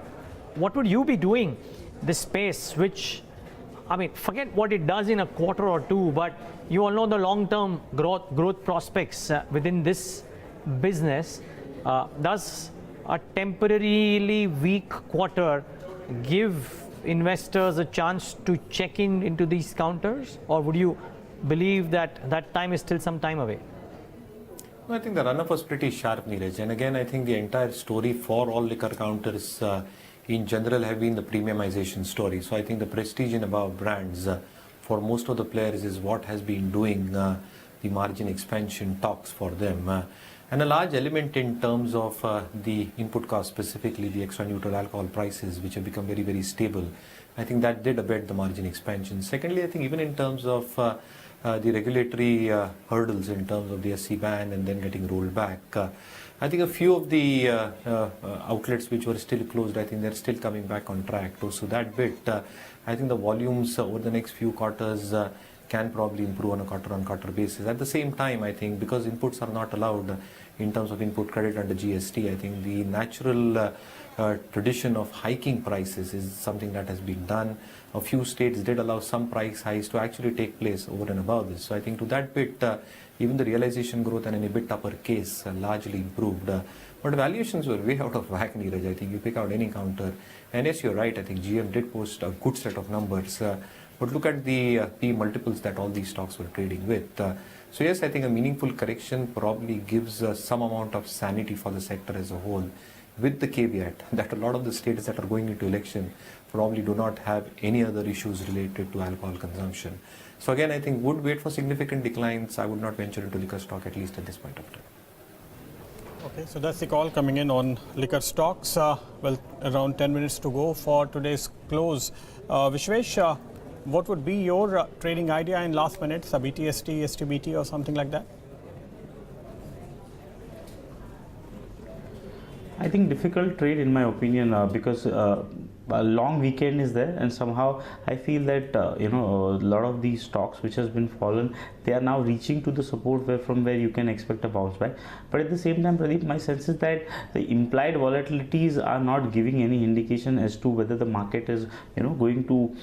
what would you be doing this space, which, I mean, forget what it does in a quarter or two, but you all know the long-term growth prospects within this business. Does a temporarily weak quarter give investors a chance to check into these counters, or would you believe that that time is still some time away? I think the run-up was pretty sharp, Neeraj. And again, I think the entire story for all liquor counters in general have been the premiumization story. So I think the prestige and above brands for most of the players is what has been doing the margin expansion talks for them. And a large element in terms of the input cost, specifically the extra neutral alcohol prices, which have become very, very stable. I think that did abet the margin expansion. Secondly, I think even in terms of the regulatory hurdles in terms of the SC ban and then getting rolled back, I think a few of the outlets which were still closed, I think they're still coming back on track. So that bit, I think the volumes over the next few quarters can probably improve on a quarter-on-quarter basis. At the same time, I think because inputs are not allowed in terms of input credit under GST, I think the natural tradition of hiking prices is something that has been done. A few states did allow some price hikes to actually take place over and above this. So I think to that bit, even the realization growth and an EBIT upper case largely improved. But valuations were way out of whack, Neeraj. I think you pick out any counter. And yes, you're right. I think GM did post a good set of numbers. But look at the P multiples that all these stocks were trading with. So yes, I think a meaningful correction probably gives some amount of sanity for the sector as a whole, with the caveat that a lot of the states that are going into election probably do not have any other issues related to alcohol consumption. So again, I think would wait for significant declines. I would not venture into liquor stock, at least at this point of time. Okay, so that's the call coming in on liquor stocks. Well, around 10 minutes to go for today's close. Vishvesh, what would be your trading idea in last minutes, a BTST, STBT or something like that? I think difficult trade in my opinion because a long weekend is there, and somehow I feel that a lot of these stocks which has been fallen, they are now reaching to the support from where you can expect a bounce back. But at the same time, Pradeep, my sense is that the implied volatilities are not giving any indication as to whether the market is going to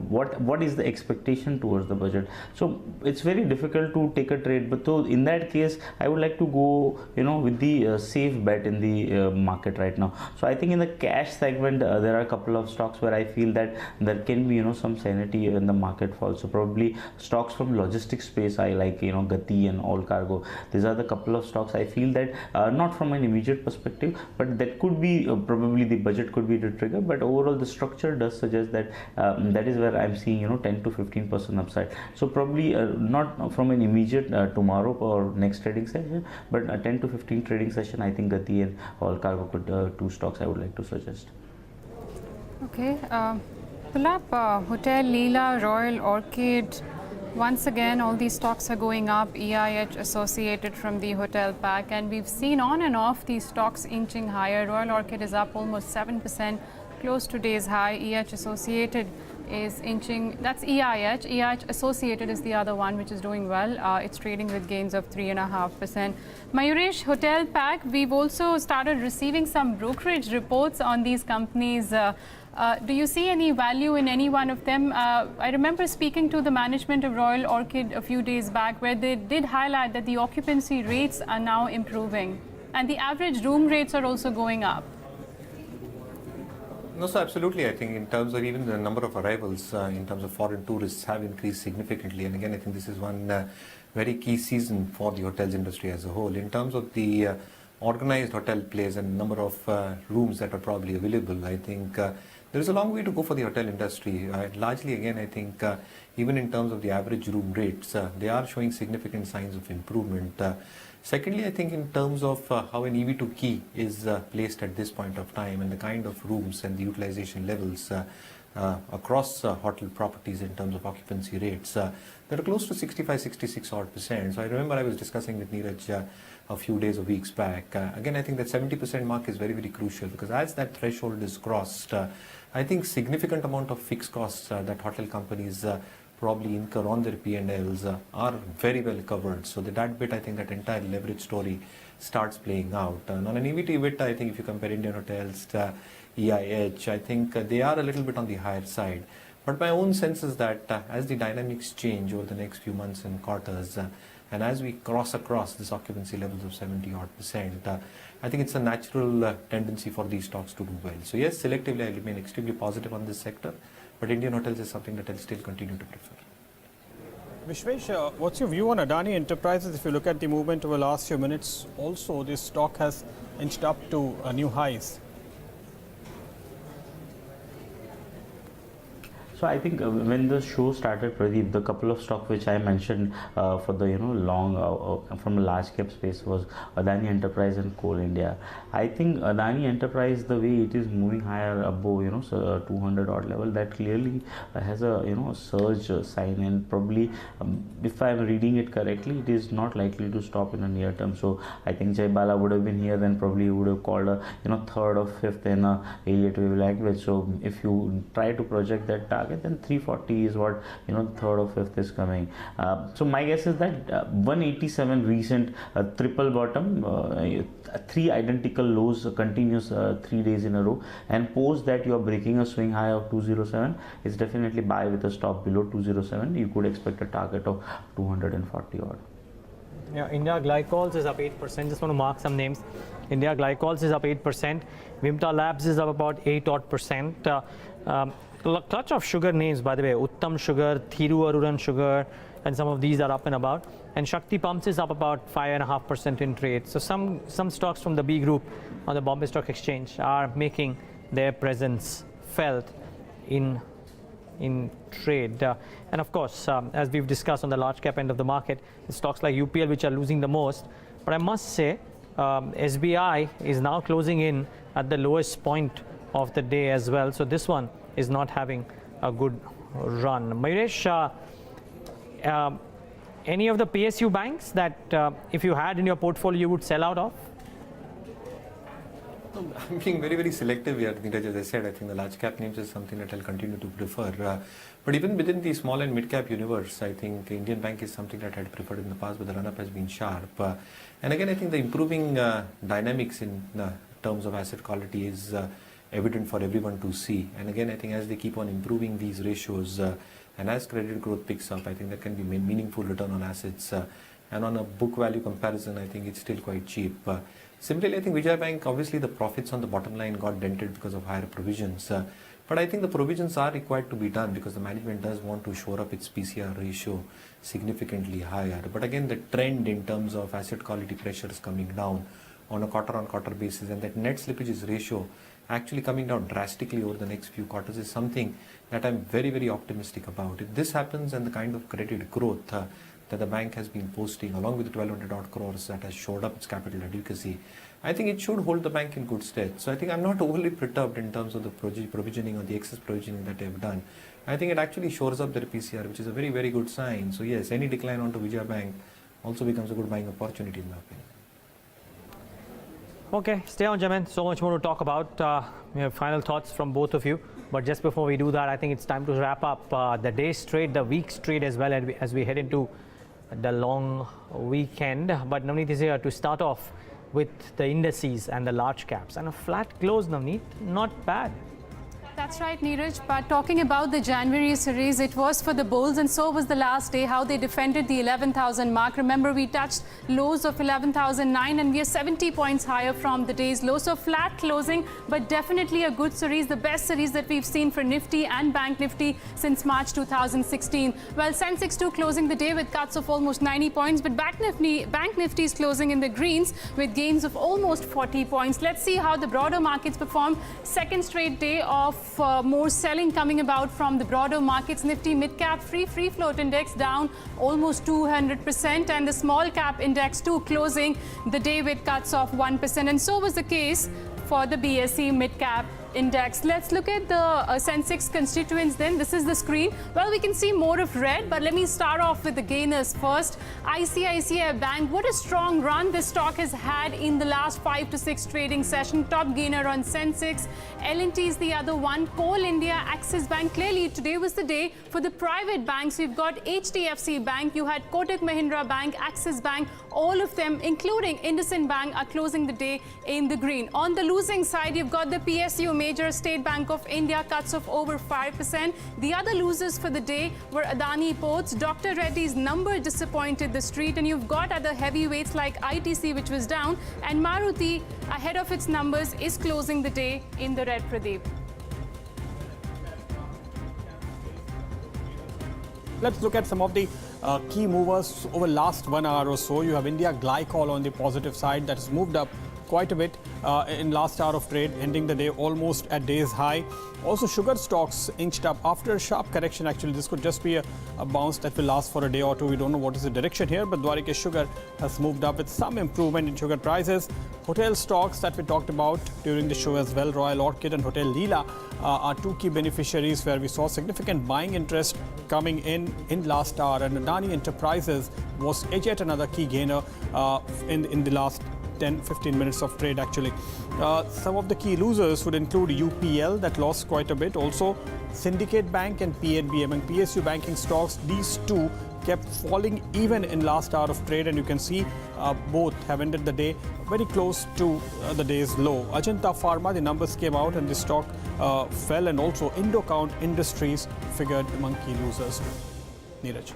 what is the expectation towards the budget. So it's very difficult to take a trade, but so in that case I would like to go with the safe bet in the market right now. So I think in the cash cash segment, there are a couple of stocks where I feel that there can be some sanity in the market fall. So probably stocks from logistics space I like, Gati and All Cargo. These are the couple of stocks I feel that not from an immediate perspective, but that could be probably the budget could be the trigger. But overall, the structure does suggest that that is where I'm seeing 10 to 15% upside. So probably not from an immediate tomorrow or next trading session, but a 10 to 15 trading session. I think Gati and All Cargo could two stocks I would like to suggest. Okay, Pulap, Hotel, Leela, Royal, Orchid. Once again, all these stocks are going up. EIH associated from the hotel pack, and we've seen on and off these stocks inching higher. Royal Orchid is up almost 7%, close to today's high. EIH associated is inching. That's EIH. EIH associated is the other one which is doing well. It's trading with gains of 3.5%. Mayuresh, hotel pack. We've also started receiving some brokerage reports on these companies. Do you see any value in any one of them? I remember speaking to the management of Royal Orchid a few days back, where they did highlight that the occupancy rates are now improving and the average room rates are also going up. No, so absolutely. I think in terms of even the number of arrivals, in terms of foreign tourists have increased significantly. And again, I think this is one very key season for the hotels industry as a whole. In terms of the organized hotel plays and number of rooms that are probably available, I think there is a long way to go for the hotel industry. Largely, again, I think even in terms of the average room rates, they are showing significant signs of improvement. Secondly, I think in terms of how an EV to key is placed at this point of time and the kind of rooms and the utilization levels across hotel properties in terms of occupancy rates, they're close to 65-66 odd %. So I remember I was discussing with Neeraj a few days or weeks back. Again, I think that 70% mark is very, very crucial, because as that threshold is crossed, I think significant amount of fixed costs that hotel companies probably incur on their P&Ls are very well covered. So that bit, I think that entire leverage story starts playing out. And on an EV to EBITDA, I think if you compare Indian Hotels to EIH, I think they are a little bit on the higher side. But my own sense is that as the dynamics change over the next few months and quarters, and as we cross across this occupancy levels of 70 odd %, I think it's a natural tendency for these stocks to do well. So yes, selectively I remain extremely positive on this sector, but Indian Hotels is something that I'll still continue to prefer. Vishvesh, what's your view on Adani Enterprises? If you look at the movement over the last few minutes, also this stock has inched up to new highs. So I think when the show started, Pradeep, the couple of stocks which I mentioned for the long from a large cap space was Adani Enterprise and Coal India. I think Adani Enterprise, the way it is moving higher above 200 odd level, that clearly has a surge sign, and probably if I'm reading it correctly, it is not likely to stop in the near term. So I think Bala would have been here, then probably he would have called a third or fifth in a Elliott wave language. So if you try to project that target, then 340 is what third or fifth is coming. So my guess is that 187 recent triple bottom, 3 identical lows continuous 3 days in a row, and post that you are breaking a swing high of 207, it's definitely buy with a stop below 207. You could expect a target of 240 odd. Yeah, India Glycols is up 8%. Just want to mark some names. India Glycols is up 8%. Vimta Labs is up about 8 odd %. Clutch of sugar names, by the way. Uttam Sugar, Thiru Aruran Sugar, and some of these are up and about. And Shakti Pumps is up about 5.5% in trade. So some stocks from the B group on the Bombay Stock Exchange are making their presence felt in trade. And of course, as we've discussed on the large cap end of the market, stocks like UPL which are losing the most. But I must say, SBI is now closing in at the lowest point of the day as well. So this one is not having a good run. Mayuresh, any of the PSU banks that if you had in your portfolio you would sell out of? I'm being very, very selective here, Neeraj. As I said, I think the large cap names is something that I'll continue to prefer. But even within the small and mid cap universe, I think Indian Bank is something that I'd preferred in the past, but the run-up has been sharp. And again, I think the improving dynamics in terms of asset quality is evident for everyone to see. And again, I think as they keep on improving these ratios and as credit growth picks up, I think that can be meaningful return on assets. And on a book value comparison, I think it's still quite cheap. Similarly, I think Vijay Bank, obviously the profits on the bottom line got dented because of higher provisions. But I think the provisions are required to be done because the management does want to shore up its PCR ratio significantly higher. But again, the trend in terms of asset quality pressures coming down on a quarter-on-quarter basis, and that net slippages ratio actually coming down drastically over the next few quarters is something that I'm very, very optimistic about. If this happens and the kind of credit growth that the bank has been posting along with the 1200 odd crores that has showed up its capital adequacy, I think it should hold the bank in good stead. So I think I'm not overly perturbed in terms of the provisioning or the excess provisioning that they've done. I think it actually shores up their PCR, which is a very, very good sign. So yes, any decline onto Vijay Bank also becomes a good buying opportunity in my opinion. Okay, stay on, Jamin. So much more to talk about. We have final thoughts from both of you. But just before we do that, I think it's time to wrap up the day's trade, the week's trade as well as we head into the long weekend. But Navneet is here to start off with the indices and the large caps. And a flat close, Navneet, not bad. That's right, Neeraj. But talking about the January series, it was for the bulls, and so was the last day, how they defended the 11,000 mark. Remember, we touched lows of 11,009 and we are 70 points higher from the day's low. So flat closing, but definitely a good series, the best series that we've seen for Nifty and Bank Nifty since March 2016. Well, Sensex 2 closing the day with cuts of almost 90 points, but Bank Nifty is closing in the greens with gains of almost 40 points. Let's see how the broader markets perform. Second straight day of more selling coming about from the broader markets. Nifty mid-cap free float index down almost 200%, and the small cap index too closing the day with cuts of 1%, and so was the case for the BSE mid-cap index. Let's look at the Sensex constituents then. This is the screen. Well, we can see more of red, but let me start off with the gainers first. ICICI Bank, what a strong run this stock has had in the last 5 to 6 trading session. Top gainer on Sensex. L&T is the other one. Coal India, Axis Bank. Clearly, today was the day for the private banks. We've got HDFC Bank, you had Kotak Mahindra Bank, Axis Bank, all of them, including IndusInd Bank, are closing the day in the green. On the losing side, you've got the PSU major, State Bank of India, cuts of over 5%. The other losers for the day were Adani Ports. Dr. Reddy's number disappointed the street, and you've got other heavyweights like ITC, which was down, and Maruti, ahead of its numbers, is closing the day in the red, Pradeep. Let's look at some of the key movers over last 1 hour or so. You have India Glycol on the positive side that has moved up quite a bit in last hour of trade, ending the day almost at day's high. Also, sugar stocks inched up after a sharp correction. Actually, this could just be a bounce that will last for a day or two. We don't know what is the direction here, but Dwarika Sugar has moved up with some improvement in sugar prices. Hotel stocks that we talked about during the show as well, Royal Orchid and Hotel Leela, are two key beneficiaries where we saw significant buying interest coming in last hour. And Adani Enterprises was yet another key gainer in the last 10-15 minutes of trade actually. Some of the key losers would include UPL that lost quite a bit. Also Syndicate Bank and PNB. Among PSU banking stocks, these two kept falling even in last hour of trade, and you can see both have ended the day very close to the day's low. Ajanta Pharma, the numbers came out and the stock fell, and also Indocount Industries figured among key losers. Neeraj.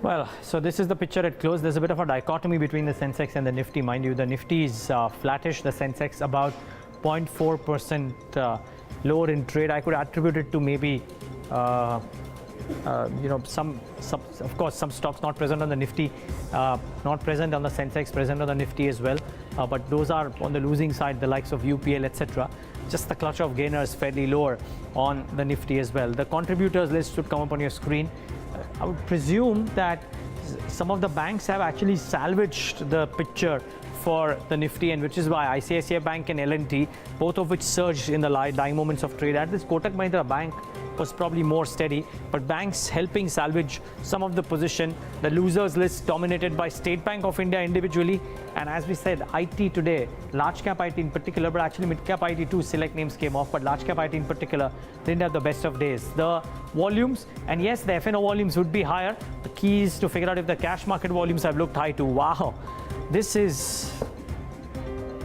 Well, so this is the picture at close. There's a bit of a dichotomy between the Sensex and the Nifty, mind you. The Nifty is flattish, the Sensex about 0.4% lower in trade. I could attribute it to maybe, some of course, some stocks not present on the Nifty, not present on the Sensex, present on the Nifty as well. But those are on the losing side, the likes of UPL, etc. Just the clutch of gainers fairly lower on the Nifty as well. The contributors list should come up on your screen. I would presume that some of the banks have actually salvaged the picture for the Nifty, and which is why ICICI Bank and L&T, both of which surged in the dying moments of trade. At this, Kotak Mahindra Bank was probably more steady, but banks helping salvage some of the position. The losers list dominated by State Bank of India individually, and as we said, IT today, large cap IT in particular, but actually mid cap IT too, select names came off, but large cap IT in particular didn't have the best of days. The volumes, and yes, the FNO volumes would be higher. The key is to figure out if the cash market volumes have looked high too. Wow, this is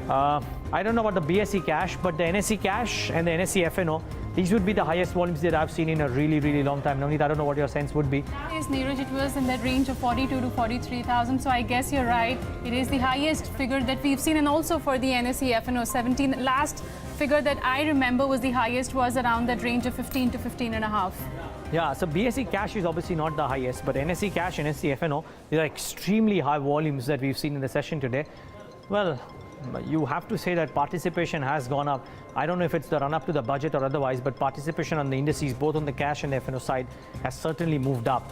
I don't know about the BSE cash, but the NSE cash and the NSE FNO, these would be the highest volumes that I've seen in a really, really long time. Navneet, I don't know what your sense would be. Yes, Neeraj, it was in that range of 42 to 43,000. So I guess you're right. It is the highest figure that we've seen, and also for the NSE F&O 17. Last figure that I remember was the highest was around that range of 15 to 15.5. Yeah, so BSE cash is obviously not the highest, but NSE cash, NSE F&O, these are extremely high volumes that we've seen in the session today. Well, you have to say that participation has gone up. I don't know if it's the run-up to the budget or otherwise, but participation on the indices, both on the cash and the F&O side, has certainly moved up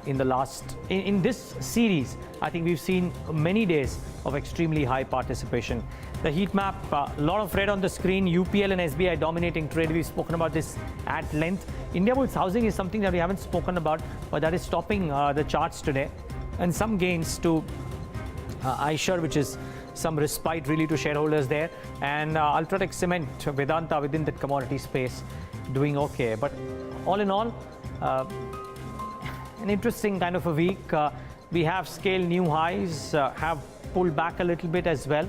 in the last... In this series, I think we've seen many days of extremely high participation. The heat map, a lot of red on the screen, UPL and SBI dominating trade. We've spoken about this at length. Indiabulls housing is something that we haven't spoken about, but that is topping the charts today. And some gains to iShares, which is some respite really to shareholders there, and Ultratech Cement, Vedanta within the commodity space doing okay. But all in all, an interesting kind of a week. We have scaled new highs, have pulled back a little bit as well,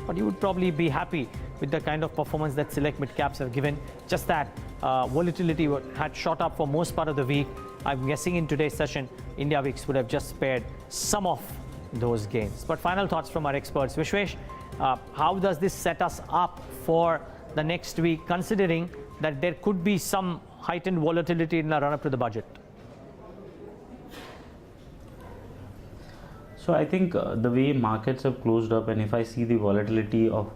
but you would probably be happy with the kind of performance that select mid caps have given. Just that volatility had shot up for most part of the week. I'm guessing in today's session, India Wix would have just spared some of those gains. But final thoughts from our experts. Vishvesh, how does this set us up for the next week, considering that there could be some heightened volatility in the run-up to the budget? So I think the way markets have closed up, and if I see the volatility of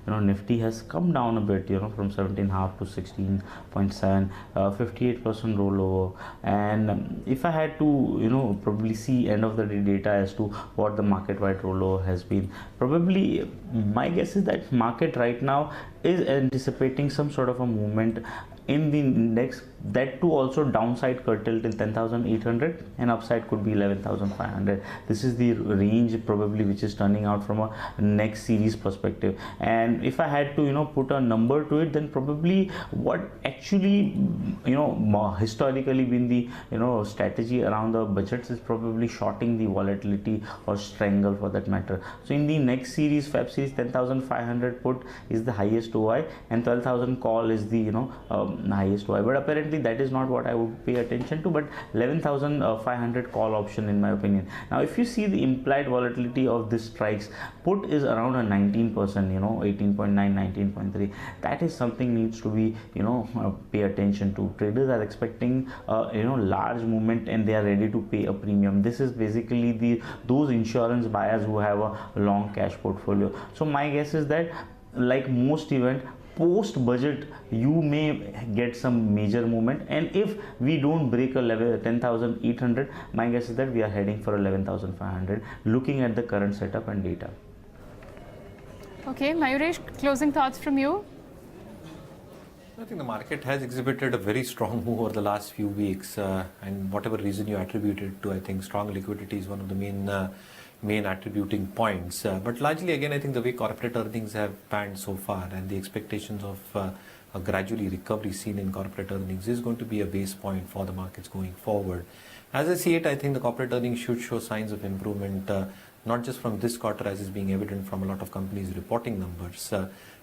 Nifty has come down a bit, from 17.5 to 16.7, 58% rollover. And if I had to, probably see end of the day data as to what the market-wide rollover has been, probably my guess is that market right now is anticipating some sort of a movement in the index, that too also downside curtailed till 10,800 and upside could be 11,500. This is the range probably which is turning out from a next series perspective. And if I had to put a number to it, then probably what actually historically been the strategy around the budgets is probably shorting the volatility or strangle for that matter. So in the next series, Feb series, 10,500 put is the highest OI and 12,000 call is the highest OI. But apparently that is not what I would pay attention to, but 11,500 call option in my opinion. Now if you see the implied volatility of this strikes, put is around a 19%, 18.9, 19.3. That is something needs to be pay attention to. Traders are expecting large movement and they are ready to pay a premium. This is basically those insurance buyers who have a long cash portfolio. So my guess is that, like most event, post budget you may get some major movement, and if we don't break a level 10,800, my guess is that we are heading for 11,500 looking at the current setup and data. Okay, Mayuresh, closing thoughts from you? I think the market has exhibited a very strong move over the last few weeks, and whatever reason you attribute it to, I think strong liquidity is one of the main attributing points. But largely again, I think the way corporate earnings have panned so far and the expectations of a gradually recovery seen in corporate earnings is going to be a base point for the markets going forward. As I see it, I think the corporate earnings should show signs of improvement, not just from this quarter as is being evident from a lot of companies reporting numbers,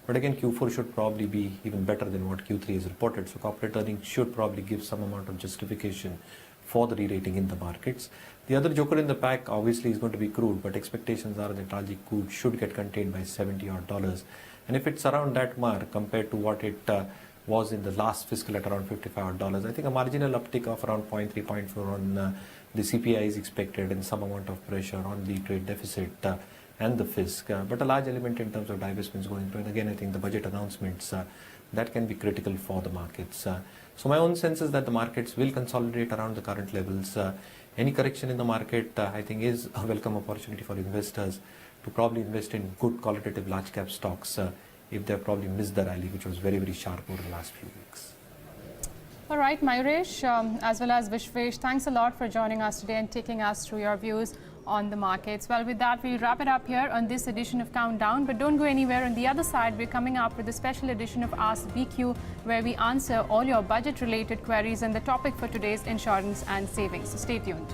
but again Q4 should probably be even better than what Q3 is reported. So corporate earnings should probably give some amount of justification for the re-rating in the markets. The other joker in the pack obviously is going to be crude, but expectations are that largely crude should get contained by $70 odd. And if it's around that mark compared to what it was in the last fiscal at around $55 odd, I think a marginal uptick of around 0.3, 0.4 on the CPI is expected and some amount of pressure on the trade deficit and the fisc. But a large element in terms of divestments going through. And again, I think the budget announcements, that can be critical for the markets. So my own sense is that the markets will consolidate around the current levels. Any correction in the market, I think, is a welcome opportunity for investors to probably invest in good qualitative large cap stocks if they've probably missed the rally, which was very, very sharp over the last few weeks. All right, Mayuresh, as well as Vishvesh, thanks a lot for joining us today and taking us through your views on the markets. Well, with that, we'll wrap it up here on this edition of Countdown. But don't go anywhere. On the other side, we're coming up with a special edition of Ask BQ, where we answer all your budget-related queries, and the topic for today is insurance and savings. So stay tuned.